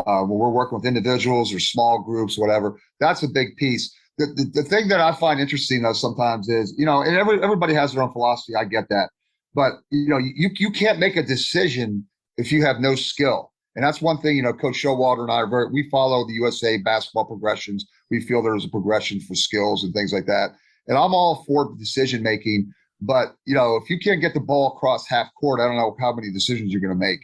B: When we're working with individuals or small groups, whatever, that's a big piece. The thing that I find interesting though sometimes is, and everybody has their own philosophy. I get that. But, you can't make a decision if you have no skill. And that's one thing, Coach Showalter and I we follow the USAB basketball progressions. We feel there's a progression for skills and things like that. And I'm all for decision making. But, if you can't get the ball across half court, I don't know how many decisions you're going to make,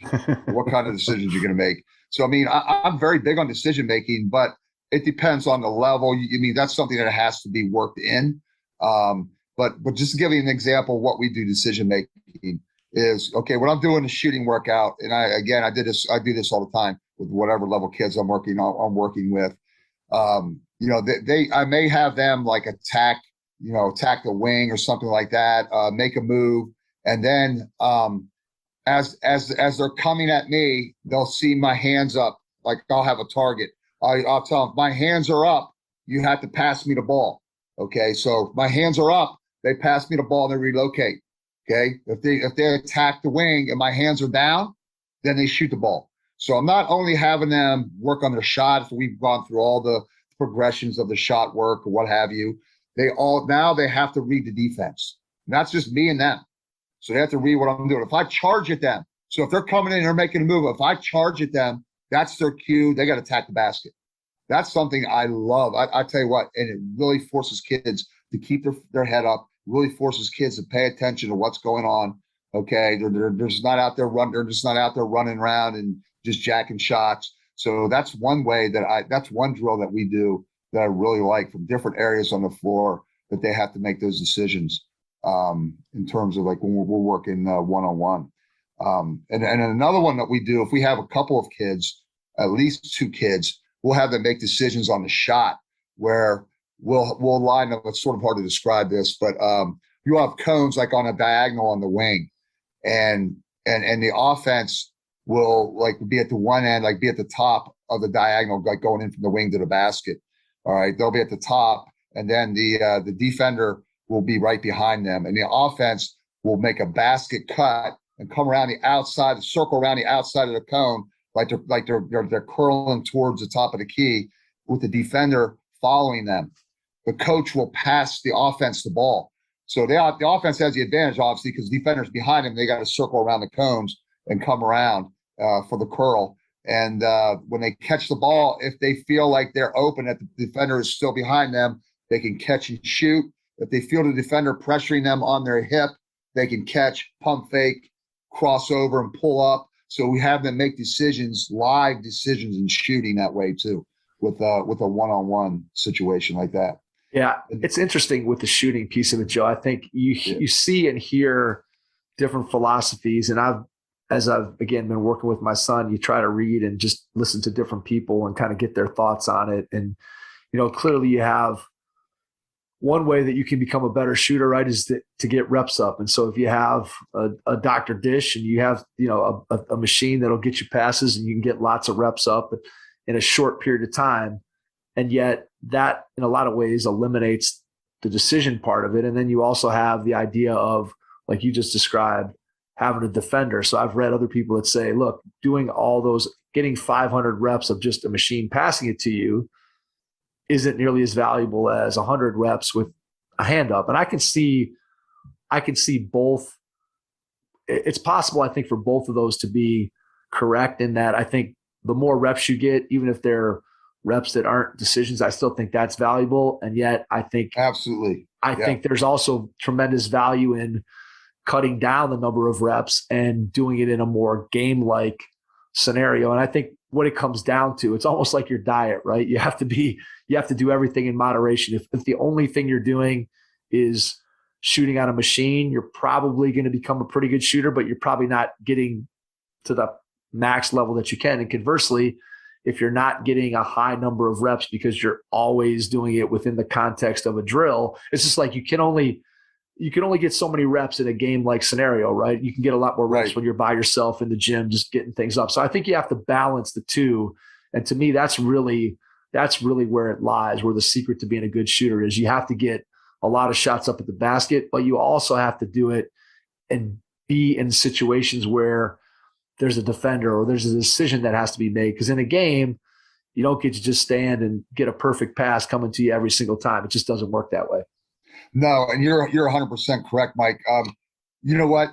B: what kind of decisions you're going to make. So, I'm very big on decision making, but it depends on the level. That's something that has to be worked in. But just to give you an example, what we do decision making is, okay, when I'm doing a shooting workout, and I do this all the time with whatever level kids I'm working with. I may have them like attack the wing or something like that, make a move. And then as they're coming at me, they'll see my hands up, like I'll have a target. I'll tell them, my hands are up, you have to pass me the ball. Okay, so my hands are up, they pass me the ball and they relocate. Okay, if they attack the wing and my hands are down, then they shoot the ball. So I'm not only having them work on their shots, we've gone through all the progressions of the shot work or what have you. They have to read the defense. And that's just me and them. So they have to read what I'm doing. If I charge at them, so if they're coming in and they're making a move, if I charge at them, that's their cue. They got to attack the basket. That's something I love. I tell you what, and it really forces kids to keep their head up, really forces kids to pay attention to what's going on. Okay, they're just not out there running. They're just not out there running around and just jacking shots. So that's one way that's one drill that we do that I really like, from different areas on the floor, that they have to make those decisions in terms of like when we're working one-on-one. And another one that we do, if we have a couple of kids, at least 2 kids, we'll have them make decisions on the shot, where we'll line up. It's sort of hard to describe this, but you'll have cones like on a diagonal on the wing, and the offense will like be at the one end, like be at the top of the diagonal, like going in from the wing to the basket. All right, they'll be at the top, and then the defender will be right behind them, and the offense will make a basket cut and come around the outside, circle around the outside of the cone, like they're curling towards the top of the key, with the defender following them. The coach will pass the offense the ball. So the offense has the advantage, obviously, because the defender's behind them. They got to circle around the cones and come around for the curl. And when they catch the ball, if they feel like they're open, that the defender is still behind them, they can catch and shoot. If they feel the defender pressuring them on their hip, they can catch, pump fake, cross over, and pull up. So we have them make decisions, live decisions, and shooting that way too, with a one-on-one situation like that.
C: Yeah, it's interesting with the shooting piece of it, Joe. I think you see and hear different philosophies, and as I've again been working with my son, you try to read and just listen to different people and kind of get their thoughts on it. And clearly you have one way that you can become a better shooter, right, is to get reps up. And so if you have a Dr. Dish and you have, a machine that'll get you passes and you can get lots of reps up in a short period of time. And yet that in a lot of ways eliminates the decision part of it. And then you also have the idea of, like you just described, having a defender. So I've read other people that say, look, doing all those, getting 500 reps of just a machine passing it to you isn't nearly as valuable as 100 reps with a hand up. And I can see both. It's possible, I think, for both of those to be correct, in that I think the more reps you get, even if they're reps that aren't decisions, I still think that's valuable. And yet I think
B: absolutely,
C: I think there's also tremendous value in cutting down the number of reps and doing it in a more game-like scenario. And I think what it comes down to, it's almost like your diet, right? You have to do everything in moderation. If the only thing you're doing is shooting on a machine, you're probably going to become a pretty good shooter, but you're probably not getting to the max level that you can. And conversely, if you're not getting a high number of reps because you're always doing it within the context of a drill, it's just like you can only get so many reps in a game-like scenario, right? You can get a lot more reps when you're by yourself in the gym, just getting things up. So I think you have to balance the two. And to me, that's really where it lies, where the secret to being a good shooter is. You have to get a lot of shots up at the basket, but you also have to do it and be in situations where there's a defender or there's a decision that has to be made. Because in a game, you don't get to just stand and get a perfect pass coming to you every single time. It just doesn't work that way.
B: No, and you're 100% correct, Mike. You know what?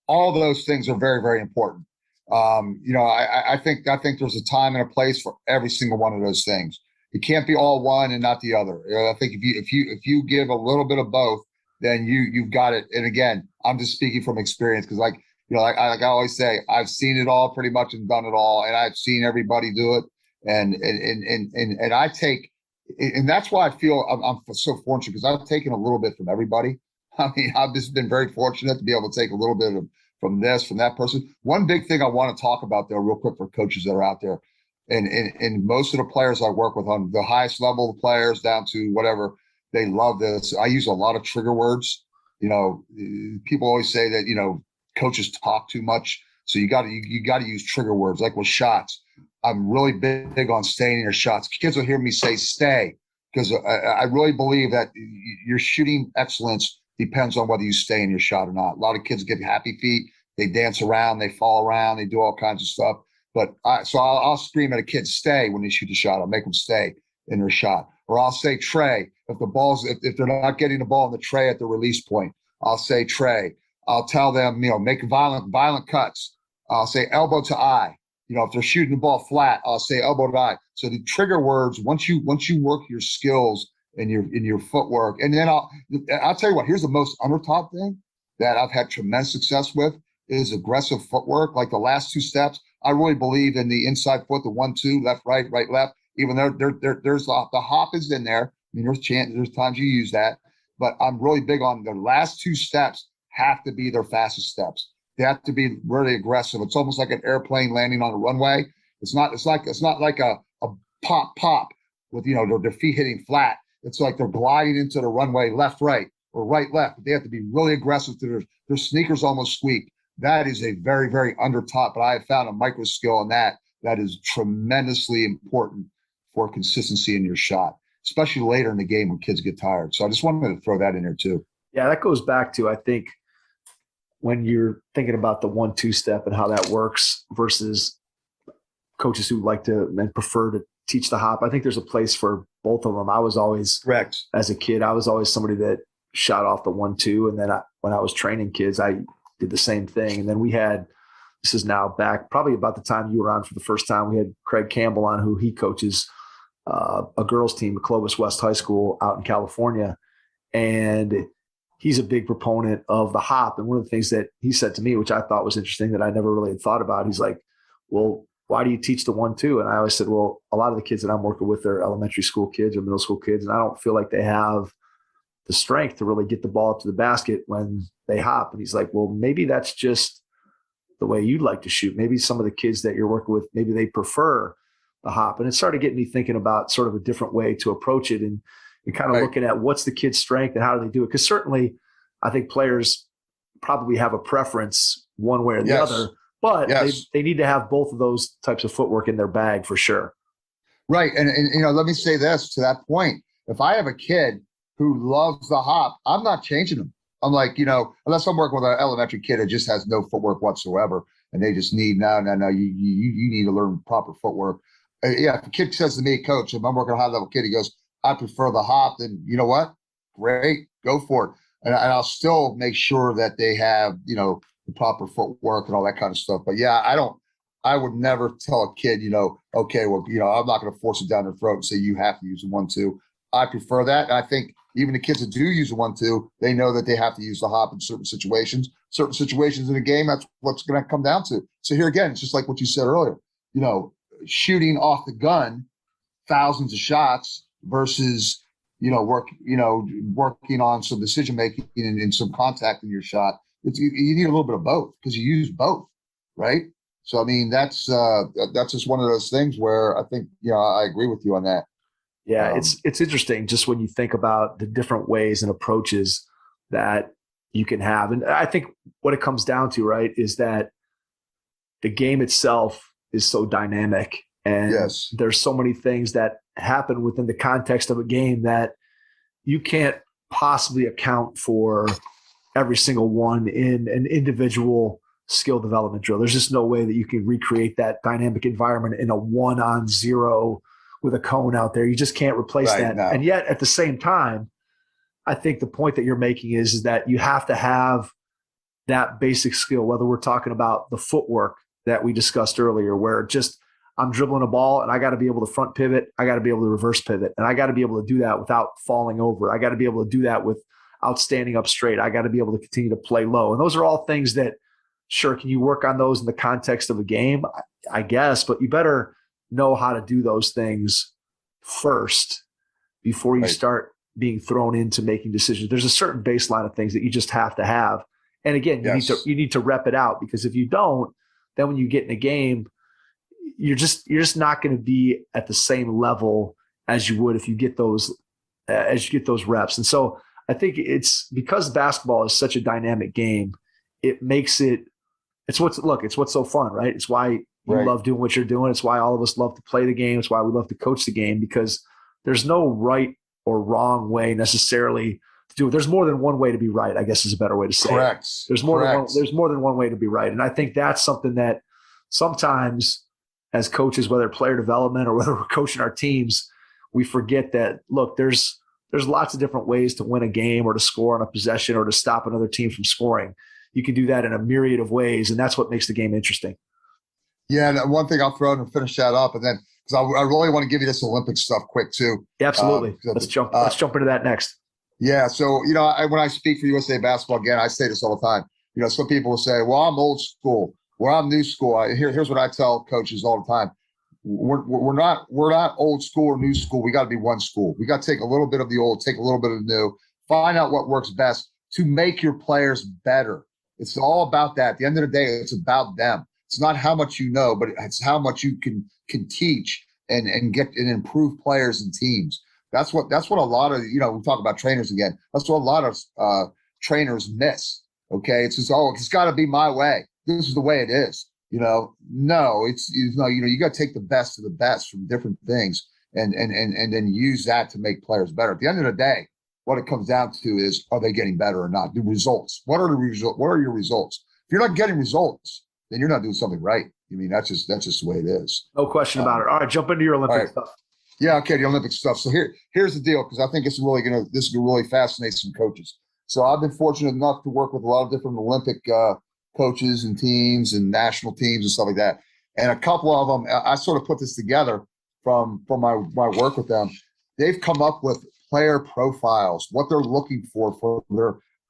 B: All those things are very, very important. I think there's a time and a place for every single one of those things. It can't be all one and not the other. I think if you give a little bit of both, then you've got it. And again, I'm just speaking from experience, because like I always say, I've seen it all pretty much and done it all, and I've seen everybody do it. And I take. And that's why I feel I'm so fortunate, because I've taken a little bit from everybody. I mean, I've just been very fortunate to be able to take a little bit from this, from that person. One big thing I want to talk about, though, real quick, for coaches that are out there, and most of the players I work with on the highest level of players down to whatever, they love this. I use a lot of trigger words. People always say that, coaches talk too much. So you got to use trigger words, like with shots. I'm really big on staying in your shots. Kids will hear me say stay, because I really believe that your shooting excellence depends on whether you stay in your shot or not. A lot of kids get happy feet. They dance around, they fall around, they do all kinds of stuff. But I'll scream at a kid, stay, when they shoot a shot. I'll make them stay in their shot. Or I'll say tray. If they're not getting the ball in the tray at the release point, I'll say tray. I'll tell them, make violent cuts. I'll say elbow to eye. If they're shooting the ball flat, I'll say elbow to eye. So the trigger words, once you work your skills and your footwork, and then I'll tell you what, here's the most undertaught thing that I've had tremendous success with is aggressive footwork. Like the last two steps, I really believe in the inside foot, the 1-2, left, right, left. Even though there's the hop is in there. I mean, there's times you use that, but I'm really big on the last two steps have to be their fastest steps. They have to be really aggressive. It's almost like an airplane landing on a runway. It's not like a pop with their feet hitting flat. It's like they're gliding into the runway left, right, or right, left. But they have to be really aggressive to their sneakers almost squeak. That is a very, very undertaught, but I have found a micro skill in that is tremendously important for consistency in your shot, especially later in the game when kids get tired. So I just wanted to throw that in there too.
C: Yeah, that goes back to, I think, when you're thinking about the 1-2 step and how that works versus coaches who like to and prefer to teach the hop. I think there's a place for both of them. I was always,
B: correct,
C: as a kid, I was always somebody that shot off the 1-2. And then when I was training kids, I did the same thing. And then we had, this is now back probably about the time you were on for the first time, we had Craig Campbell on, who he coaches a girls team at Clovis West High School out in California. And he's a big proponent of the hop. And one of the things that he said to me, which I thought was interesting that I never really had thought about, he's like, well, why do you teach the 1-2? And I always said, well, a lot of the kids that I'm working with are elementary school kids or middle school kids, and I don't feel like they have the strength to really get the ball up to the basket when they hop. And he's like, well, maybe that's just the way you'd like to shoot. Maybe some of the kids that you're working with, maybe they prefer the hop. And it started getting me thinking about sort of a different way to approach it and kind of looking at what's the kid's strength and how do they do it. Because certainly I think players probably have a preference one way or the other, but they need to have both of those types of footwork in their bag for sure.
B: Right. And let me say this to that point. If I have a kid who loves the hop, I'm not changing them. I'm like, unless I'm working with an elementary kid that just has no footwork whatsoever, and they just need, no, you need to learn proper footwork. If a kid says to me, coach, if I'm working with a high level kid, he goes, I prefer the hop, then you know what? Great, go for it. And I'll still make sure that they have, the proper footwork and all that kind of stuff. But I would never tell a kid, okay, well, I'm not going to force it down their throat and say you have to use a 1-2. I prefer that. And I think even the kids that do use a 1-2, they know that they have to use the hop in certain situations. Certain situations in a game, that's what's going to come down to. So here again, it's just like what you said earlier, shooting off the gun, thousands of shots versus, working on some decision making and some contact in your shot. You need a little bit of both because you use both, right? So I mean, that's just one of those things where I think I agree with you on that.
C: Yeah, it's interesting just when you think about the different ways and approaches that you can have. And I think what it comes down to, right, is that the game itself is so dynamic. And there's so many things that happen within the context of a game that you can't possibly account for every single one in an individual skill development drill. There's just no way that you can recreate that dynamic environment in a 1-on-0 with a cone out there. You just can't replace that. No. And yet at the same time, I think the point that you're making is that you have to have that basic skill, whether we're talking about the footwork that we discussed earlier, where just I'm dribbling a ball and I got to be able to front pivot. I got to be able to reverse pivot, and I got to be able to do that without falling over. I got to be able to do that without standing up straight. I got to be able to continue to play low. And those are all things that, sure, can you work on those in the context of a game? I guess, but you better know how to do those things first before you start being thrown into making decisions. There's a certain baseline of things that you just have to have. And again, you need to rep it out, because if you don't, then when you get in a game, you're just not going to be at the same level as you would if you get those reps. And so I think it's because basketball is such a dynamic game, it makes it's what's so fun, right? It's why you love doing what you're doing. It's why all of us love to play the game. It's why we love to coach the game, because there's no right or wrong way necessarily to do it. There's more than one way to be right, I guess is a better way to say
B: Correct.
C: It. There's more than one way to be right. And I think that's something that sometimes as coaches, whether player development or whether we're coaching our teams, we forget that, look, there's lots of different ways to win a game or to score on a possession or to stop another team from scoring. You can do that in a myriad of ways, and that's what makes the game interesting.
B: Yeah, and one thing I'll throw in and finish that up, and then because I really want to give you this Olympic stuff quick too.
C: Yeah, absolutely. Let's jump into that next.
B: Yeah, so when I speak for USA Basketball, again, I say this all the time. Some people will say, "Well, I'm old school," or "I'm new school." Here's what I tell coaches all the time: we're not old school or new school. We got to be one school. We got to take a little bit of the old, take a little bit of the new, find out what works best to make your players better. It's all about that. At the end of the day, it's about them. It's not how much you know, but it's how much you can teach and get and improve players and teams. That's what a lot of, we talk about trainers again. That's what a lot of trainers miss. Okay. It's just, it's got to be my way. This is the way it is. No, you got to take the best of the best from different things and then use that to make players better. At the end of the day, what it comes down to is, are they getting better or not? The results. What are your results? If you're not getting results, then you're not doing something right. I mean, that's just the way it is.
C: No question about it. All right, jump into your Olympic stuff.
B: Yeah, okay, the Olympic stuff. So here's the deal, because I think this is going to really fascinate some coaches. So I've been fortunate enough to work with a lot of different Olympic coaches and teams and national teams and stuff like that. And a couple of them, I sort of put this together from my work with them. They've come up with player profiles, what they're looking for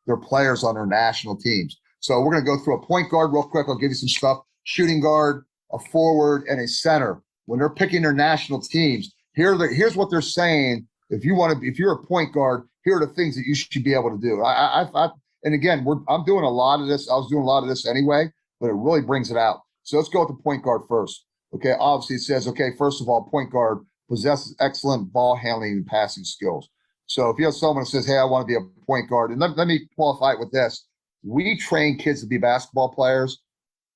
B: their players on their national teams. So we're going to go through a point guard real quick. I'll give you some stuff. Shooting guard, a forward, and a center, when they're picking their national teams, here's what they're saying. If you're a point guard, here are the things that you should be able to do. And again, I'm doing a lot of this. I was doing a lot of this anyway, but it really brings it out. So let's go with the point guard first. Okay, obviously it says, okay, first of all, point guard possesses excellent ball handling and passing skills. So if you have someone that says, hey, I want to be a point guard, and let me qualify it with this. We train kids to be basketball players,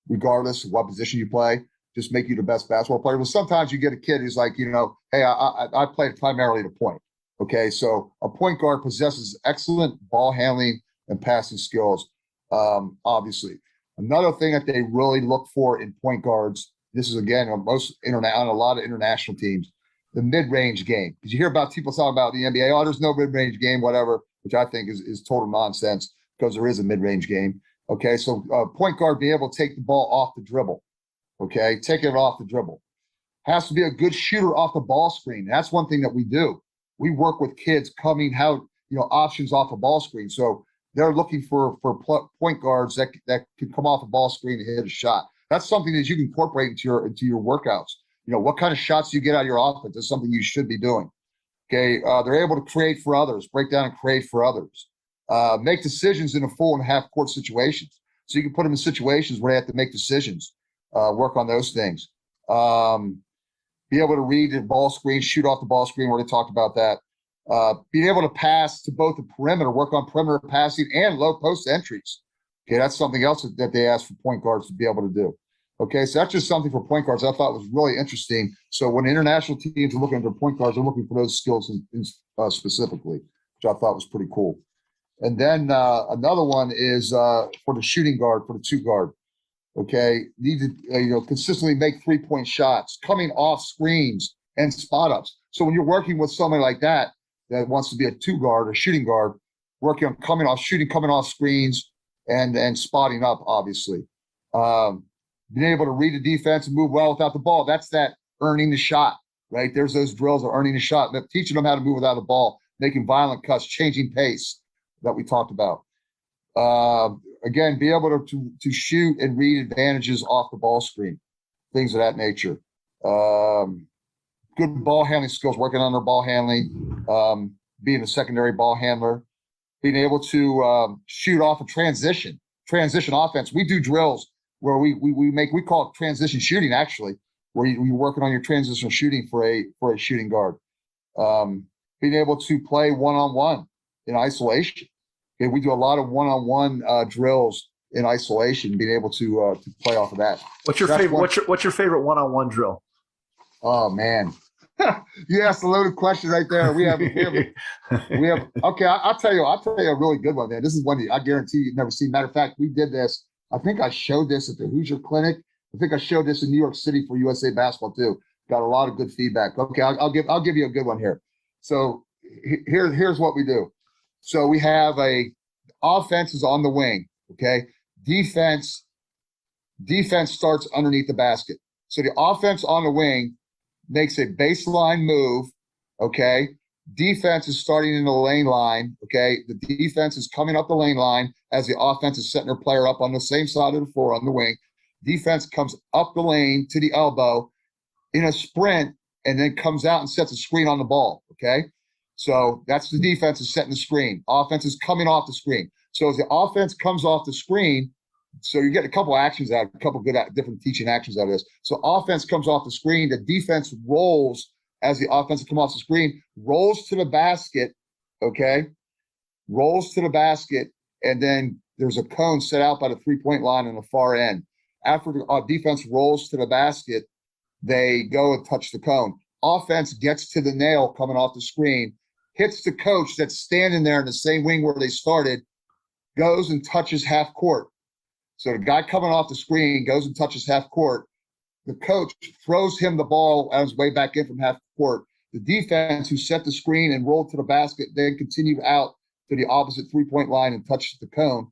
B: regardless of what position you play, just make you the best basketball player. But sometimes you get a kid who's like, hey, I played primarily the point. Okay, so a point guard possesses excellent ball handling and passing skills, obviously. Another thing that they really look for in point guards, this is, again, on a lot of international teams, the mid-range game. Because you hear about people talking about the NBA, oh, there's no mid-range game, whatever, which I think is total nonsense because there is a mid-range game. Okay, so point guard being able to take the ball off the dribble. Okay, taking it off the dribble. Has to be a good shooter off the ball screen. That's one thing that we do. We work with kids coming out, options off a ball screen. So they're looking for point guards that can come off a ball screen and hit a shot. That's something that you can incorporate into your workouts. What kind of shots you get out of your offense is something you should be doing. Okay, they're able to create for others, break down and create for others. Make decisions in a full and half court situations. So you can put them in situations where they have to make decisions, work on those things. Be able to read the ball screen, shoot off the ball screen, we already talked about that. Being able to pass to both the perimeter, work on perimeter passing and low post entries. Okay, that's something else that they ask for point guards to be able to do. Okay, so that's just something for point guards I thought was really interesting. So when international teams are looking at their point guards, they're looking for those skills specifically, which I thought was pretty cool. And then another one is for the shooting guard, for the two guard. Okay, need to consistently make 3-point shots, coming off screens and spot ups. So when you're working with somebody like that wants to be a two guard or shooting guard, working on coming off screens and spotting up, obviously. Being able to read the defense and move well without the ball. That's that earning the shot, right? There's those drills of earning the shot, teaching them how to move without the ball, making violent cuts, changing pace that we talked about. Again, be able to shoot and read advantages off the ball screen, things of that nature. Good ball handling skills, working on their ball handling, being a secondary ball handler, being able to shoot off a transition offense. We do drills where we call it transition shooting, actually, where you're working on your transitional shooting for a shooting guard. Being able to play one-on-one in isolation. Okay, we do a lot of one-on-one drills in isolation, being able to play off of that.
C: What's your favorite? What's your favorite one-on-one drill?
B: Oh man, you asked a loaded question right there. We have. Okay, I'll tell you a really good one, man. This is one that I guarantee you've never seen. Matter of fact, we did this. I think I showed this at the Hoosier Clinic. I think I showed this in New York City for USA Basketball too. Got a lot of good feedback. Okay, I'll give you a good one here. So here's what we do. So we have offense is on the wing. Okay, defense starts underneath the basket. So the offense on the wing makes a baseline move. Okay, defense is starting in the lane line. Okay, the defense is coming up the lane line as the offense is setting their player up on the same side of the floor on the wing. Defense comes up the lane to the elbow in a sprint and then comes out and sets a screen on the ball. Okay, so that's the defense is setting the screen. Offense is coming off the screen. So as the offense comes off the screen, so you get a couple actions out, a couple good different teaching actions out of this. So offense comes off the screen, the defense rolls as the offense comes off the screen, rolls to the basket, okay? Rolls to the basket, and then there's a cone set out by the three-point line on the far end. After the defense rolls to the basket, they go and touch the cone. Offense gets to the nail coming off the screen, hits the coach that's standing there in the same wing where they started, goes and touches half court. So the guy coming off the screen goes and touches half court. The coach throws him the ball on his way back in from half court. The defense who set the screen and rolled to the basket then continued out to the opposite three-point line and touches the cone.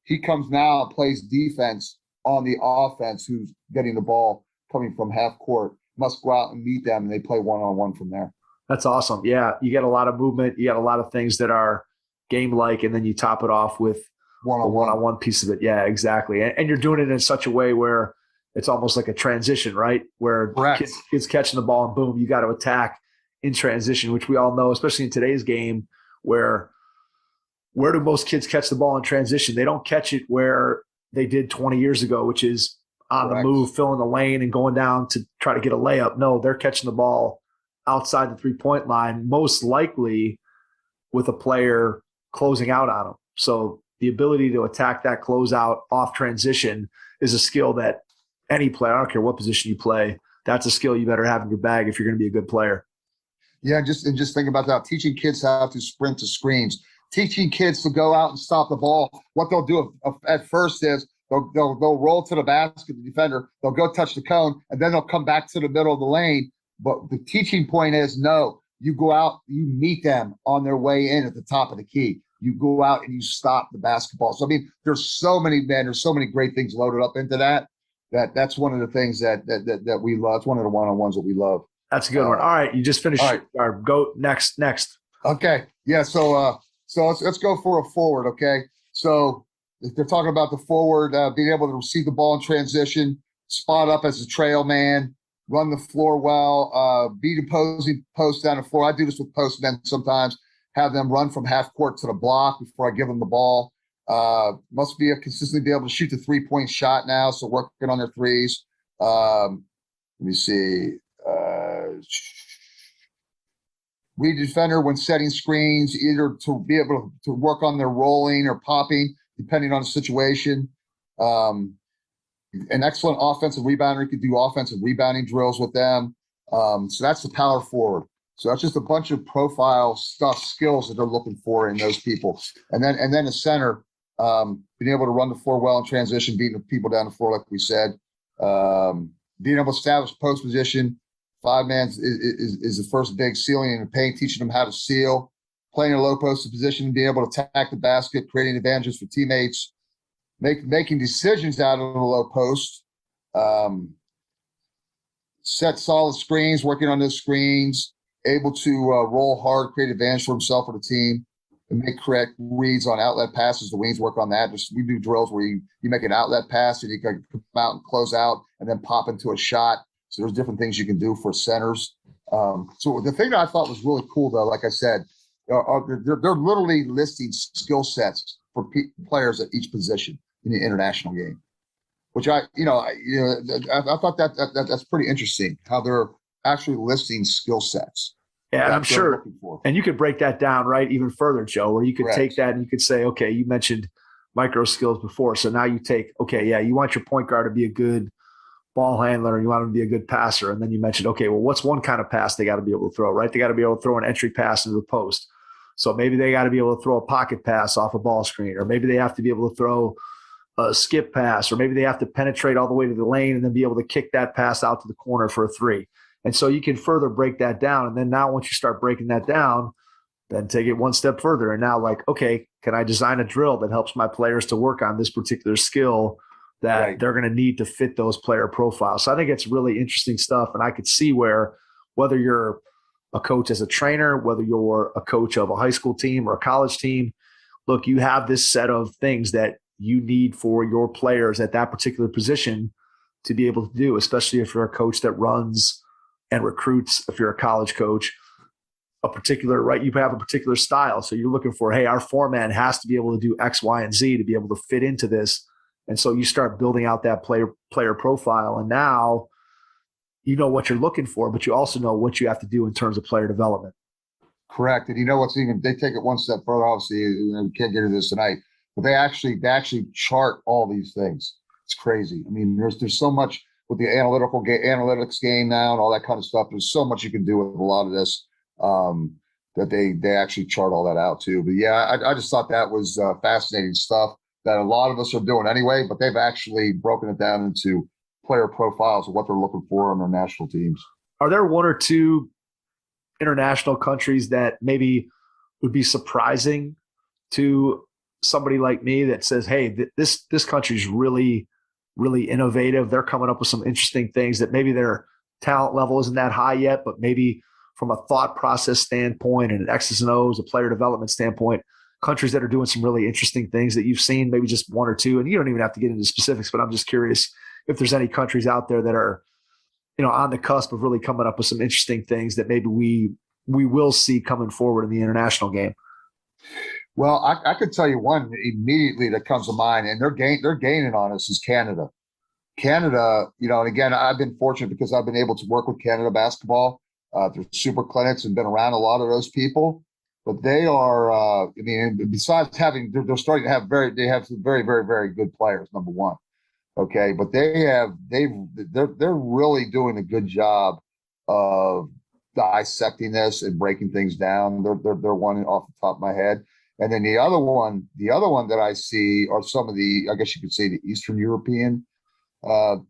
B: He comes now and plays defense on the offense who's getting the ball coming from half court. Must go out and meet them, and they play one-on-one from there.
C: That's awesome. Yeah, you get a lot of movement. You got a lot of things that are game-like, and then you top it off with one-on-one piece of it. Yeah, exactly. And you're doing it in such a way where it's almost like a transition, right? Where kids catching the ball and boom, you got to attack in transition, which we all know, especially in today's game, where do most kids catch the ball in transition? They don't catch it where they did 20 years ago, which is on the move, filling the lane and going down to try to get a layup. No, they're catching the ball outside the 3-point line, most likely with a player closing out on them. So the ability to attack that closeout off transition is a skill that any player, I don't care what position you play, that's a skill you better have in your bag if you're going to be a good player.
B: Yeah, just think about that. Teaching kids how to sprint to screens, teaching kids to go out and stop the ball. What they'll do at first is they'll roll to the basket, the defender, they'll go touch the cone, and then they'll come back to the middle of the lane. But the teaching point is, no, you go out, you meet them on their way in at the top of the key. You go out and you stop the basketball. So, I mean, there's so many great things loaded up into that. That's one of the things that we love. It's one of the one-on-ones that we love.
C: That's a good one. All right, you just finished.
B: Right.
C: Go next.
B: Okay, yeah. So let's go for a forward. Okay, so if they're talking about the forward being able to receive the ball in transition, spot up as a trail man, run the floor well, beat opposing post down the floor. I do this with post men sometimes. Have them run from half court to the block before I give them the ball. Must be consistently be able to shoot the 3-point shot now. So working on their threes. Let me see. Read the defender when setting screens, either to be able to work on their rolling or popping, depending on the situation. An excellent offensive rebounder. You could do offensive rebounding drills with them. So that's the power forward. So that's just a bunch of profile skills that they're looking for in those people. And then a center, being able to run the floor well in transition, beating people down the floor, like we said. Being able to establish post position. 5-man is the first big sealing in the paint, teaching them how to seal, playing a low posted position, being able to attack the basket, creating advantages for teammates, making decisions out of the low post, set solid screens, working on those screens, able to roll hard, create advantage for himself or the team, and make correct reads on outlet passes. The wings work on that. We do drills where you make an outlet pass and you can come out and close out and then pop into a shot. So there's different things you can do for centers. So the thing that I thought was really cool, though, like I said, they're literally listing skill sets for players at each position in the international game, which I thought that's pretty interesting how they're actually listing skill sets.
C: Yeah, and I'm sure, and you could break that down, right, even further, Joe, where you could take that and you could say, okay, you mentioned micro skills before. So now you take, okay, yeah, you want your point guard to be a good ball handler and you want him to be a good passer. And then you mentioned, okay, well, what's one kind of pass they got to be able to throw, right? They got to be able to throw an entry pass into the post. So maybe they got to be able to throw a pocket pass off a ball screen, or maybe they have to be able to throw a skip pass, or maybe they have to penetrate all the way to the lane and then be able to kick that pass out to the corner for a 3. And so you can further break that down. And then now once you start breaking that down, then take it one step further. And now like, okay, can I design a drill that helps my players to work on this particular skill that they're going to need to fit those player profiles? So I think it's really interesting stuff. And I could see where, whether you're a coach as a trainer, whether you're a coach of a high school team or a college team, look, you have this set of things that you need for your players at that particular position to be able to do, especially if you're a coach that runs and recruits, if you're a college coach, a particular, right, you have a particular style. So you're looking for, hey, our 4-man has to be able to do X, Y, and Z to be able to fit into this. And so you start building out that player profile. And now you know what you're looking for, but you also know what you have to do in terms of player development.
B: Correct. And you know what's even, they take it one step further. Obviously, we can't get into this tonight, but they actually chart all these things. It's crazy. I mean, there's so much with the analytics game now and all that kind of stuff. There's so much you can do with a lot of this that they actually chart all that out too. But yeah, I just thought that was fascinating stuff that a lot of us are doing anyway, but they've actually broken it down into player profiles of what they're looking for on their national teams. Are there one or two international countries that maybe would be surprising to somebody like me that says, hey, this country's really, really innovative. They're coming up with some interesting things that maybe their talent level isn't that high yet, but maybe from a thought process standpoint and an X's and O's, a player development standpoint, countries that are doing some really interesting things that you've seen, maybe just one or two, and you don't even have to get into specifics, but I'm just curious
C: if there's any countries out there that are, on the cusp of really coming up with some interesting things that maybe we will see coming forward in the international game.
B: Well, I could tell you one immediately that comes to mind, and they're gaining on us, is Canada. Canada, and again, I've been fortunate because I've been able to work with Canada basketball through super clinics and been around a lot of those people. But they are, besides having, they're starting to have they have some very, very, very good players. Number one, okay, but they're really doing a good job of dissecting this and breaking things down. They're one off the top of my head. And then the other one that I see are some of the, I guess you could say, the Eastern European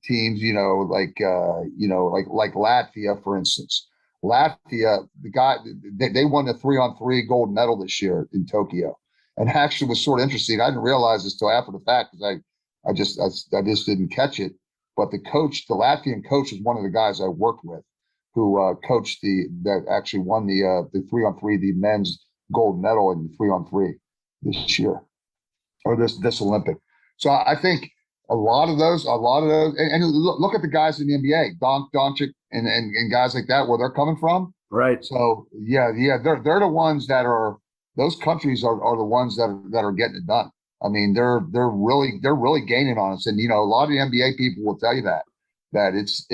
B: teams, like Latvia, for instance. Latvia, they won the 3-on-3 gold medal this year in Tokyo, and actually was sort of interesting. I didn't realize this till after the fact because I just didn't catch it. But the Latvian coach, is one of the guys I worked with, who coached that actually won the 3-on-3, the men's gold medal in the 3-on-3 this year, or this Olympic. So I think a lot of those, and look at the guys in the NBA, Doncic and guys like that, where they're coming from.
C: Right.
B: So yeah, they're the ones that are, those countries are the ones that are getting it done. I mean, they're really gaining on us, and a lot of the NBA people will tell you that it's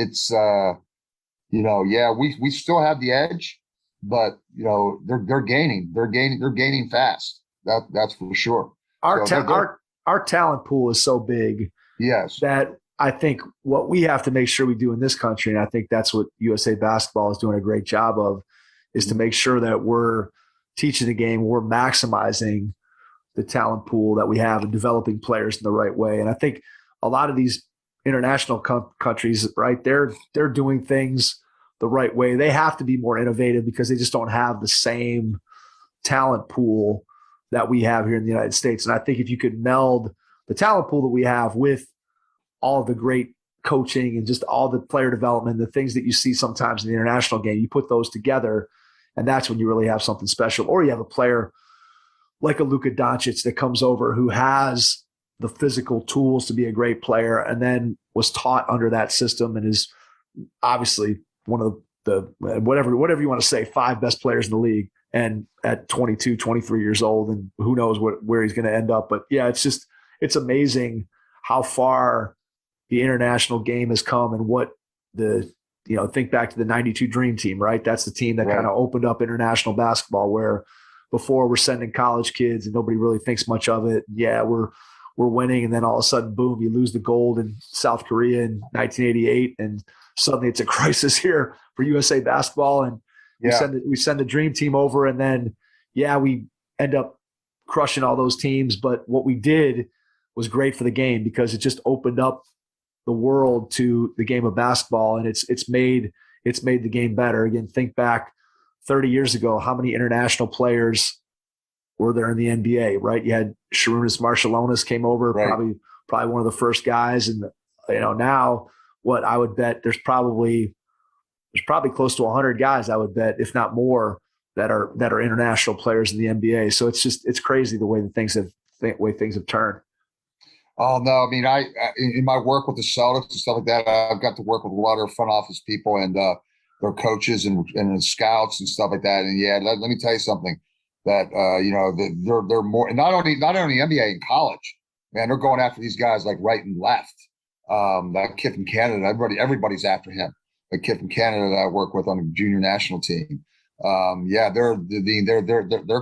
B: we still have the edge, but they're gaining fast. That's for sure.
C: Our talent pool is so big.
B: Yes.
C: That I think what we have to make sure we do in this country, and I think that's what USA Basketball is doing a great job of, is to make sure that we're teaching the game, we're maximizing the talent pool that we have and developing players in the right way. And I think a lot of these international countries, right, they're doing things the right way. They have to be more innovative because they just don't have the same talent pool that we have here in the United States. And I think if you could meld the talent pool that we have with all of the great coaching and just all the player development, the things that you see sometimes in the international game, you put those together, and that's when you really have something special. Or you have a player like a Luka Doncic that comes over who has the physical tools to be a great player and then was taught under that system and is obviously one of the whatever you want to say, 5 best players in the league, and at 22, 23 years old, and who knows where he's going to end up. But yeah, it's amazing how far the international game has come, and what think back to the 92 Dream Team, right? That's the team that kind of opened up international basketball, where before we're sending college kids and nobody really thinks much of it. Yeah, we're winning, and then all of a sudden, boom, you lose the gold in South Korea in 1988, and suddenly it's a crisis here for USA Basketball, and we send the Dream Team over, and then we end up crushing all those teams. But what we did was great for the game because it just opened up the world to the game of basketball, and it's made the game better. Again, think back 30 years ago, how many international players were there in the NBA, right? You had Sharunas Marciulionis came over, probably one of the first guys, and now what I would bet there's probably close to 100 guys, I would bet, if not more, that are international players in the NBA. So it's crazy the way things have turned.
B: Oh no, I mean, I in my work with the Celtics and stuff like that, I've got to work with a lot of front office people and their coaches and scouts and stuff like that. And let me tell you something, that they're more, not only NBA, in college, man, they're going after these guys like right and left. That kid from Canada, everybody's after him. The kid from Canada that I work with on the junior national team. They're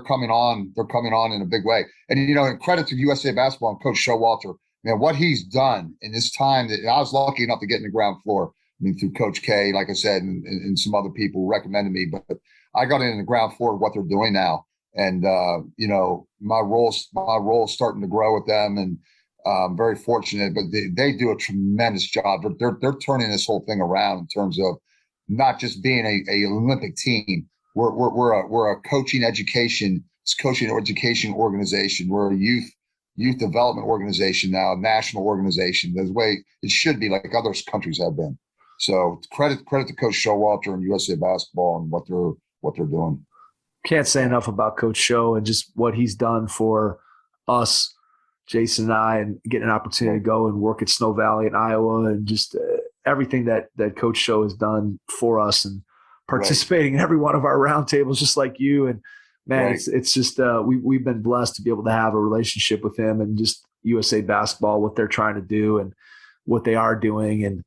B: coming on. They're coming on in a big way. And and credit to USA Basketball and Coach Showalter. Man, what he's done in this time, that I was lucky enough to get in the ground floor. I mean, through Coach K, like I said, and some other people recommended me, but I got in the ground floor of what they're doing now. And my role's starting to grow with them, and I'm very fortunate. But they do a tremendous job. They're turning this whole thing around in terms of not just being a Olympic team. We're a coaching education organization. We're a youth development organization now, a national organization. That's the way it should be, like other countries have been. So credit to Coach Showalter and USA Basketball and what they're doing.
C: Can't say enough about Coach Show and just what he's done for us Jason and I, and getting an opportunity to go and work at Snow Valley in Iowa, and just everything that Coach Show has done for us, and participating in every one of our roundtables, just like you. And man, it's just we've been blessed to be able to have a relationship with him, and just USA basketball, what they're trying to do and what they are doing. And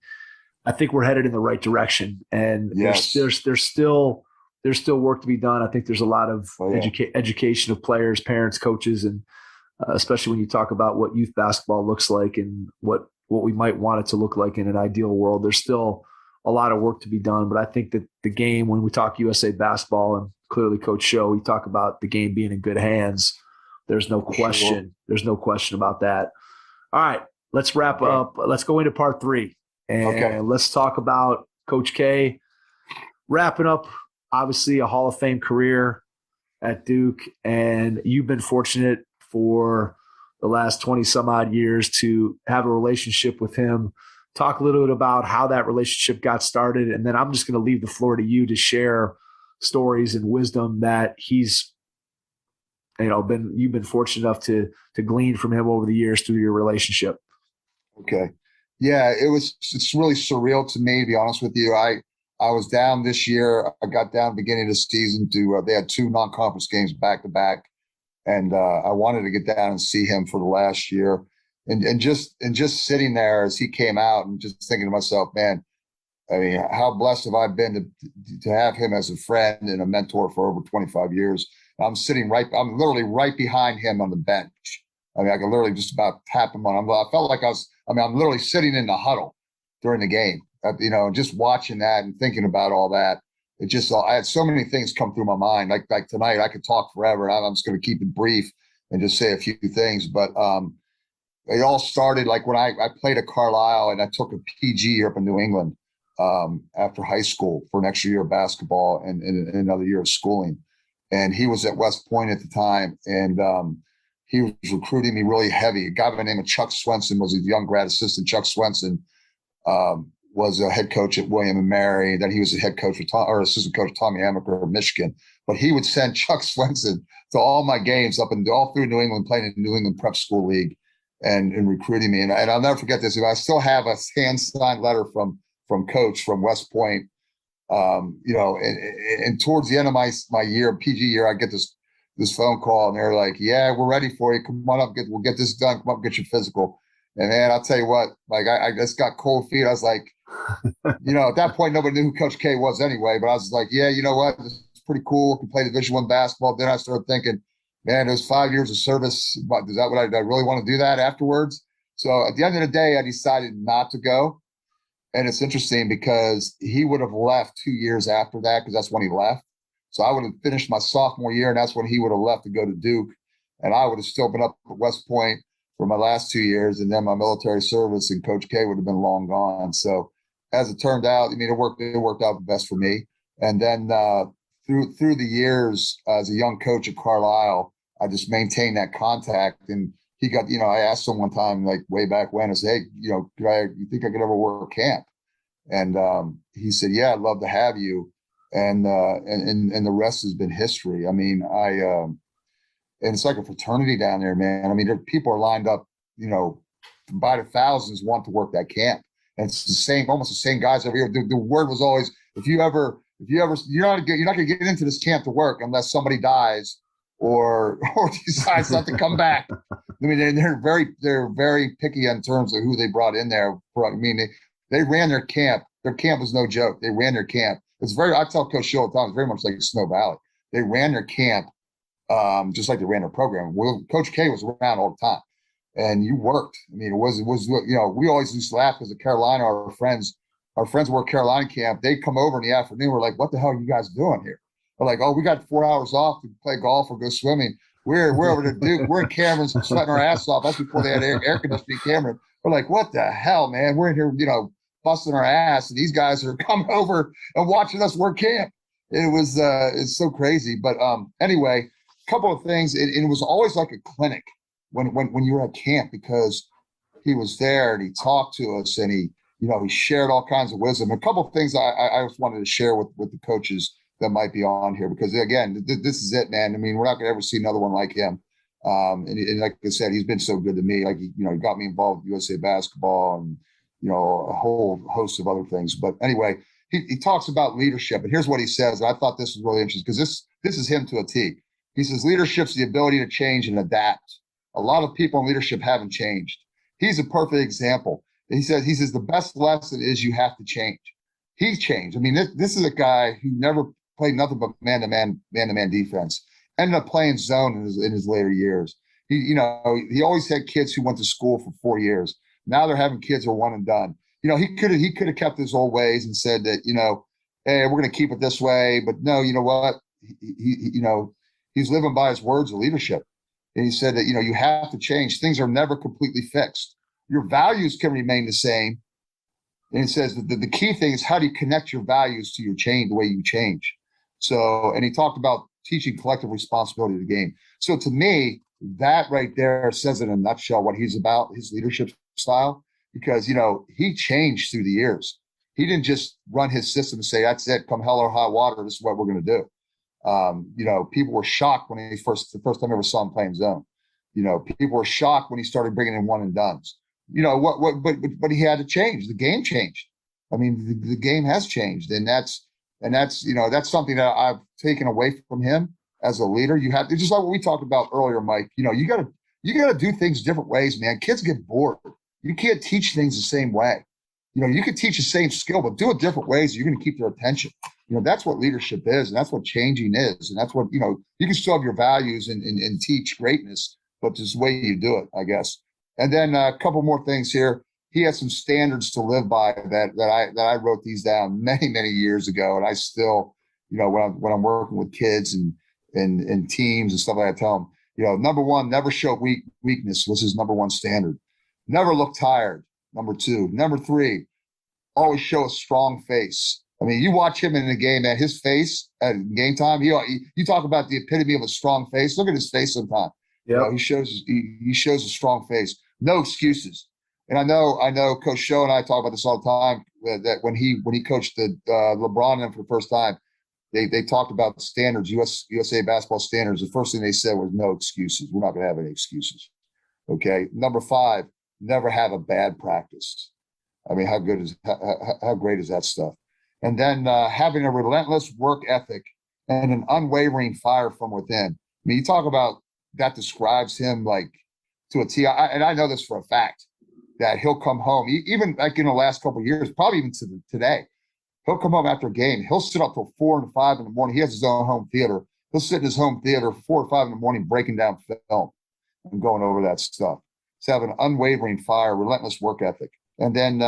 C: I think we're headed in the right direction. And there's still work to be done. I think there's a lot of education of players, parents, coaches, and especially when you talk about what youth basketball looks like and what we might want it to look like in an ideal world. There's still a lot of work to be done. But I think that the game, when we talk USA basketball, and clearly Coach Show, we talk about the game being in good hands. There's no question. Sure. There's no question about that. All right, let's wrap up. Let's go into part 3. And let's talk about Coach K wrapping up, obviously, a Hall of Fame career at Duke. And you've been fortunate for the last 20 some odd years to have a relationship with him. Talk a little bit about how that relationship got started. And then I'm just going to leave the floor to you to share stories and wisdom that he's, you've been fortunate enough to glean from him over the years through your relationship.
B: Okay. Yeah, it's really surreal to me, to be honest with you. I was down this year. I got down beginning of the season they had 2 non-conference games back to back. And I wanted to get down and see him for the last year. And just sitting there as he came out and just thinking to myself, man, I mean, how blessed have I been to have him as a friend and a mentor for over 25 years. I'm literally right behind him on the bench. I mean, I could literally just about tap him on. I felt like I'm literally sitting in the huddle during the game, just watching that and thinking about all that. I had so many things come through my mind. Like tonight, I could talk forever. I'm just going to keep it brief and just say a few things. But it all started like when I played at Carlisle, and I took a PG year up in New England after high school for an extra year of basketball and another year of schooling. And he was at West Point at the time, and he was recruiting me really heavy. A guy by the name of Chuck Swenson was a young grad assistant. Chuck Swenson was a head coach at William & Mary. Then he was a head coach assistant coach Tommy Amaker of Michigan. But he would send Chuck Swenson to all my games up and all through New England, playing in the New England Prep School League and recruiting me. And I'll never forget this. I still have a hand-signed letter from Coach from West Point. And towards the end of my year, PG year, I get this phone call, and they're like, "Yeah, we're ready for you. Come on up, we'll get this done. Come up, get your physical." And man, I'll tell you what, like I just got cold feet. I was like, at that point, nobody knew who Coach K was anyway. But I was like, yeah, you know what? This is pretty cool. Can play Division I basketball. Then I started thinking, man, there's 5 years of service. But is that what I really want to do that afterwards? So at the end of the day, I decided not to go. And it's interesting because he would have left 2 years after that, because that's when he left. So I would have finished my sophomore year, and that's when he would have left to go to Duke. And I would have still been up at West Point for my last 2 years, and then my military service, and Coach K would have been long gone. So as it turned out, it worked out the best for me. And then through the years as a young coach at Carlisle, I just maintained that contact. And he got, I asked him one time, like way back when, I said, hey, you think I could ever work camp? And he said, yeah, I'd love to have you. And the rest has been history. I mean, and it's like a fraternity down there, man. I mean, people are lined up, by the thousands want to work that camp. And it's almost the same guys every year. The word was always, you're not going to get into this camp to work unless somebody dies or decides not to come back. I mean, they're very picky in terms of who they brought in there. I mean, they ran their camp. Their camp was no joke. They ran their camp. I tell Coach Show all the time, it's very much like Snow Valley. They ran their camp just like they ran their program. Well, Coach K was around all the time, and you worked. I mean, it was we always used to laugh because at Carolina, our friends work Carolina camp. They'd come over in the afternoon. We're like, what the hell are you guys doing here? We're like, oh, we got 4 hours off to play golf or go swimming. We're over to Duke. We're in Cameron's sweating our ass off. That's before they had air conditioning in Cameron. We're like, what the hell, man? We're in here, busting our ass, and these guys are coming over and watching us work camp. It's so crazy. But anyway, a couple of things. It was always like a clinic when you were at camp, because he was there and he talked to us and he shared all kinds of wisdom. A couple of things I just wanted to share with the coaches that might be on here, because again, this is it, man. I mean, we're not going to ever see another one like him. And like I said, he's been so good to me. Like, he got me involved with USA basketball and, a whole host of other things. But anyway, he talks about leadership. And here's what he says. And I thought this was really interesting because this is him to a T. He says, leadership's the ability to change and adapt. A lot of people in leadership haven't changed. He's a perfect example. He says, the best lesson is you have to change. He's changed. I mean, this is a guy who never played nothing but man-to-man defense. Ended up playing zone in his later years. He always had kids who went to school for 4 years. Now they're having kids who are one and done. He could have kept his old ways and said that, hey, we're going to keep it this way. But no, you know what? He's living by his words of leadership. And he said that, you have to change. Things are never completely fixed. Your values can remain the same. And he says that the key thing is how do you connect your values to your change, the way you change. So, and he talked about teaching collective responsibility of the game. So to me, that right there says in a nutshell what he's about, his leadership style, because, he changed through the years. He didn't just run his system and say, that's it, come hell or high water, this is what we're going to do. People were shocked when the first time I ever saw him playing zone. People were shocked when he started bringing in one and dones. But he had to change. The game changed. I mean, the game has changed, and that's something that I've taken away from him as a leader. You have to, just like what we talked about earlier, Mike. You got to do things different ways, man. Kids get bored. You can't teach things the same way. You can teach the same skill, but do it different ways. You're going to keep their attention. That's what leadership is, and that's what changing is, and that's what you can still have your values and teach greatness, but just the way you do it, I guess. And then a couple more things here. He has some standards to live by that I wrote these down many years ago, and I still, when I'm working with kids and teams and stuff like that, I tell them, number one, never show weakness was his number one standard. Never look tired. Number two. Number three, always show a strong face. I mean, you watch him in the game, man. His face at game time. You talk about the epitome of a strong face. Look at his face sometimes.
C: Yeah,
B: he shows a strong face. No excuses. And I know Coach Show and I talk about this all the time, that when he coached the LeBron and them for the first time, they talked about the standards, USA basketball standards. The first thing they said was no excuses. We're not going to have any excuses. Okay. Number 5, never have a bad practice. I mean, how great is that stuff? And then having a relentless work ethic and an unwavering fire from within. I mean, you talk about that describes him like to a T. And I know this for a fact, that he'll come home, even like in the last couple of years, probably even to today, he'll come home after a game. He'll sit up till 4 and 5 in the morning. He has his own home theater. He'll sit in his home theater 4 or 5 in the morning, breaking down film and going over that stuff. To have an unwavering fire, relentless work ethic. And then,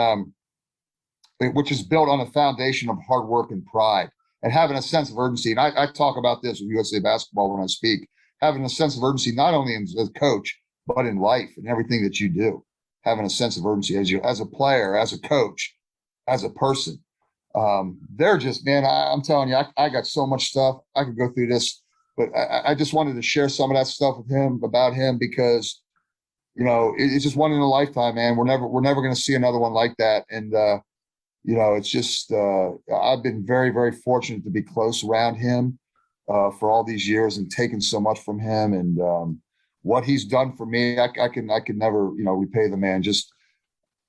B: which is built on a foundation of hard work and pride, and having a sense of urgency. And I talk about this with USA basketball when I speak, having a sense of urgency, not only as a coach, but in life and everything that you do. Having a sense of urgency as a player, as a coach, as a person. They're just, man, I'm telling you, I got so much stuff. I could go through this, but I just wanted to share some of that stuff with him, about him, because, it's just one in a lifetime, man. We're never going to see another one like that. And, it's just, I've been very, very fortunate to be close around him for all these years and taken so much from him. And, what he's done for me, I can never, repay the man. Just,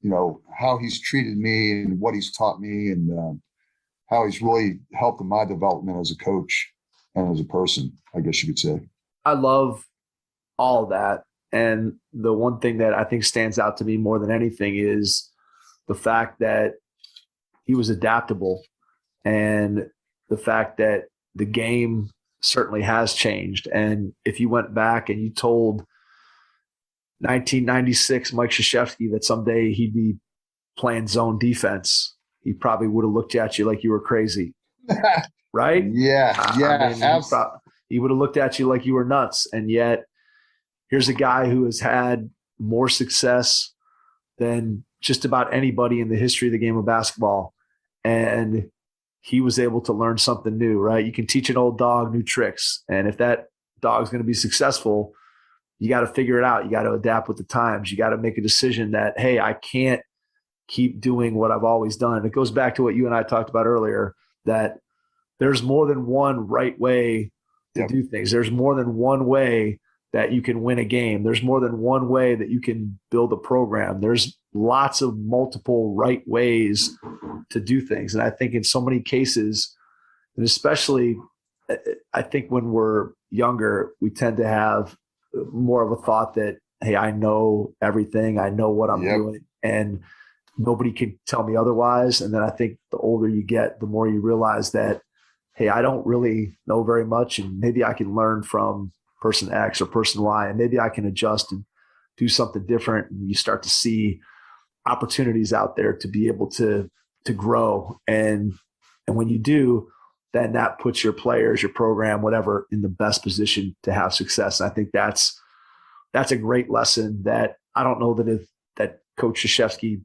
B: how he's treated me and what he's taught me, and how he's really helped in my development as a coach and as a person, I guess you could say.
C: I love all of that. And the one thing that I think stands out to me more than anything is the fact that he was adaptable, and the fact that the game certainly has changed. And if you went back and you told 1996 Mike Krzyzewski that someday he'd be playing zone defense, he probably would have looked at you like you were crazy. Right?
B: Yeah.
C: He would have looked at you like you were nuts. And yet here's a guy who has had more success than just about anybody in the history of the game of basketball. And he was able to learn something new, right? You can teach an old dog new tricks. And if that dog's going to be successful, you got to figure it out. You got to adapt with the times. You got to make a decision that, hey, I can't keep doing what I've always done. And it goes back to what you and I talked about earlier, that there's more than one right way to do things. There's more than one way that you can win a game. There's more than one way that you can build a program. There's lots of multiple right ways to do things. And I think in so many cases, and especially I think when we're younger, we tend to have more of a thought that, hey, I know everything. I know what I'm doing, and nobody can tell me otherwise. And then I think the older you get, the more you realize that, hey, I don't really know very much, and maybe I can learn from person X or person Y, and maybe I can adjust and do something different. And you start to see opportunities out there to be able to grow. And when you do, then that puts your players, your program, whatever, in the best position to have success. And I think that's a great lesson that I don't know that Coach Krzyzewski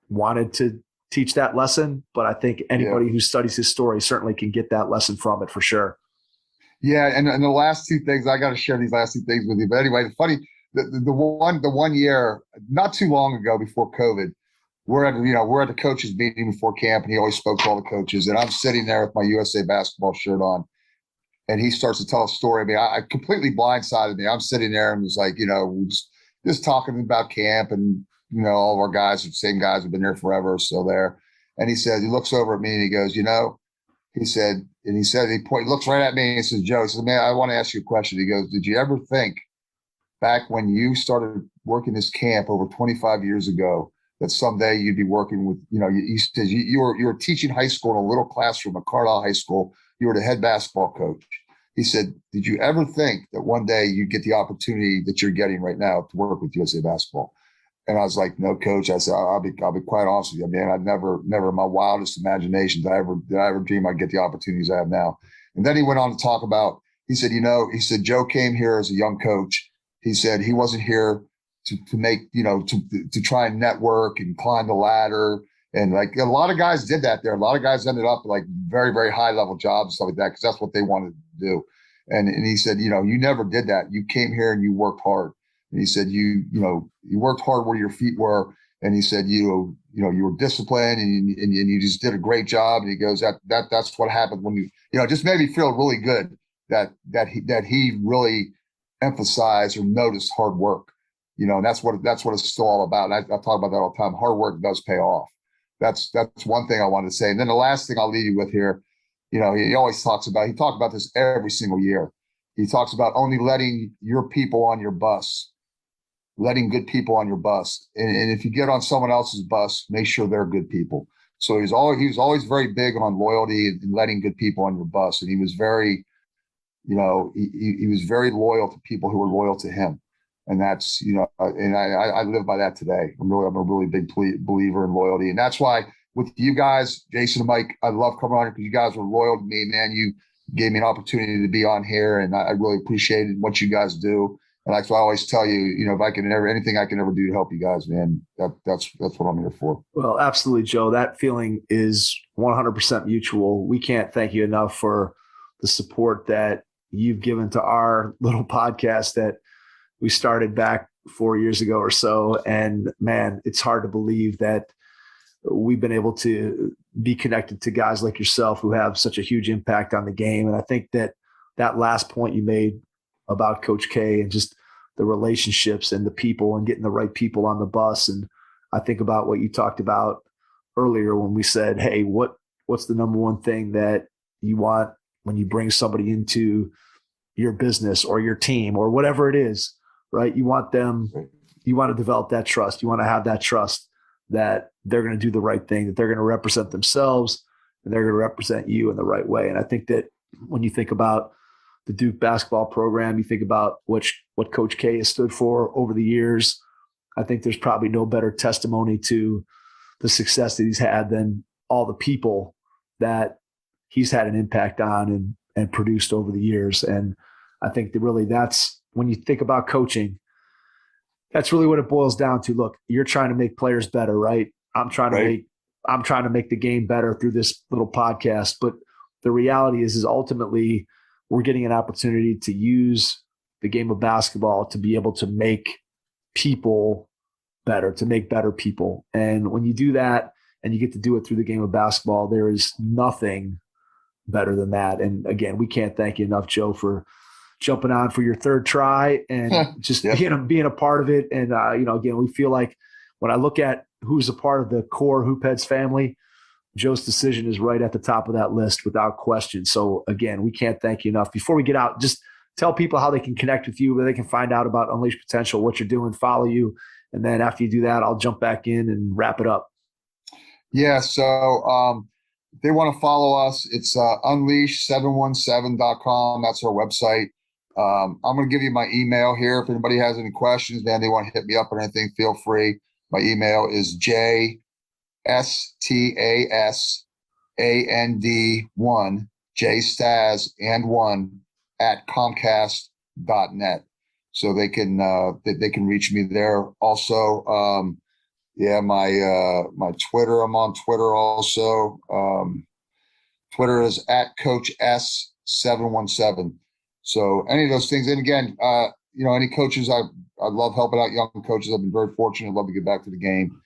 C: wanted to teach that lesson, but I think anybody who studies his story certainly can get that lesson from it for sure.
B: Yeah, and the last two things, I got to share these last two things with you. But anyway, the one year, not too long ago before COVID, we're at the coaches meeting before camp, and he always spoke to all the coaches. And I'm sitting there with my USA basketball shirt on, and he starts to tell a story. I mean, I completely blindsided me. I'm sitting there and was like, just talking about camp, and all of our guys, the same guys who've been there forever, are still there. And he looks over at me and he goes, he looks right at me and he says, Joe, he says, man, I want to ask you a question. He goes, did you ever think back when you started working this camp over 25 years ago that someday you'd be working with, you were teaching high school in a little classroom at Carlisle High School. You were the head basketball coach. He said, did you ever think that one day you'd get the opportunity that you're getting right now to work with USA Basketball? And I was like, no, coach. I said, I'll be quite honest with you, man. I'd never in my wildest imagination did I ever dream I'd get the opportunities I have now. And then he went on to talk about, he said, Joe came here as a young coach. He said he wasn't here to make, to try and network and climb the ladder. And like a lot of guys did that there. A lot of guys ended up like very, very high level jobs and stuff like that, because that's what they wanted to do. And he said, you never did that. You came here and you worked hard. And he said, you worked hard where your feet were. And he said, you were disciplined and you just did a great job. And he goes, that's what happened when it just made me feel really good that he really emphasized or noticed hard work, and that's what it's still all about. And I talk about that all the time. Hard work does pay off. That's one thing I wanted to say. And then the last thing I'll leave you with here, he always talks about this every single year. He talks about only letting your people on your bus. Letting good people on your bus. And if you get on someone else's bus, make sure they're good people. So he was always very big on loyalty and letting good people on your bus. And he was very, he was very loyal to people who were loyal to him. And that's, and I live by that today. I'm a really big believer in loyalty. And that's why with you guys, Jason and Mike, I love coming on here because you guys were loyal to me, man. You gave me an opportunity to be on here, and I really appreciated what you guys do. And that's why I always tell you, if I can anything I can ever do to help you guys, man, that's what I'm here for.
C: Well, absolutely, Joe. That feeling is 100% mutual. We can't thank you enough for the support that you've given to our little podcast that we started back 4 years ago or so. And man, it's hard to believe that we've been able to be connected to guys like yourself who have such a huge impact on the game. And I think that last point you made about Coach K and just the relationships and the people and getting the right people on the bus. And I think about what you talked about earlier when we said, hey, what's the number one thing that you want when you bring somebody into your business or your team or whatever it is, right? You want to develop that trust. You want to have that trust that they're going to do the right thing, that they're going to represent themselves and they're going to represent you in the right way. And I think that when you think about the Duke basketball program, you think about what Coach K has stood for over the years. I think there's probably no better testimony to the success that he's had than all the people that he's had an impact on and produced over the years. And I think that really that's when you think about coaching, that's really what it boils down to. Look, you're trying to make players better, right? I'm trying to make the game better through this little podcast. But the reality is ultimately we're getting an opportunity to use the game of basketball to be able to make people better, to make better people. And when you do that and you get to do it through the game of basketball, there is nothing better than that. And again, we can't thank you enough, Joe, for jumping on for your third try and just being a part of it. And, again, we feel like when I look at who's a part of the core Hoopheads family, Joe Stasyszyn is right at the top of that list without question. So, again, we can't thank you enough. Before we get out, just tell people how they can connect with you, where they can find out about Unleashed Potential, what you're doing, follow you. And then after you do that, I'll jump back in and wrap it up.
B: Yeah. So if they want to follow us, it's unleash717.com. That's our website. I'm going to give you my email here. If anybody has any questions, man, they want to hit me up or anything, feel free. My email is JSTASAND1, JSTAS&1 at Comcast.net. So they can reach me there. Also, my Twitter. I'm on Twitter also. Twitter is at Coach S717. So any of those things. And again, any coaches, I love helping out young coaches. I've been very fortunate. I'd love to get back to the game.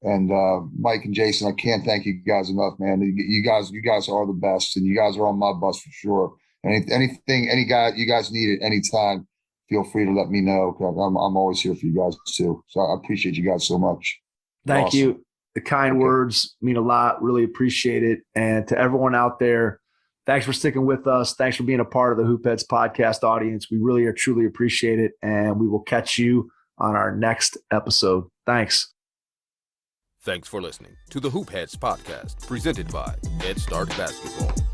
B: And Mike and Jason, I can't thank you guys enough, man. You guys are the best, and you guys are on my bus for sure. Anything, any guy you guys need at any time, feel free to let me know. I'm always here for you guys too. So I appreciate you guys so much.
C: Thank you. The kind words mean a lot. Really appreciate it. And to everyone out there, thanks for sticking with us. Thanks for being a part of the Hoopheads podcast audience. We really are truly appreciate it. And we will catch you on our next episode. Thanks.
A: Thanks for listening to the Hoopheads podcast, presented by Head Start Basketball.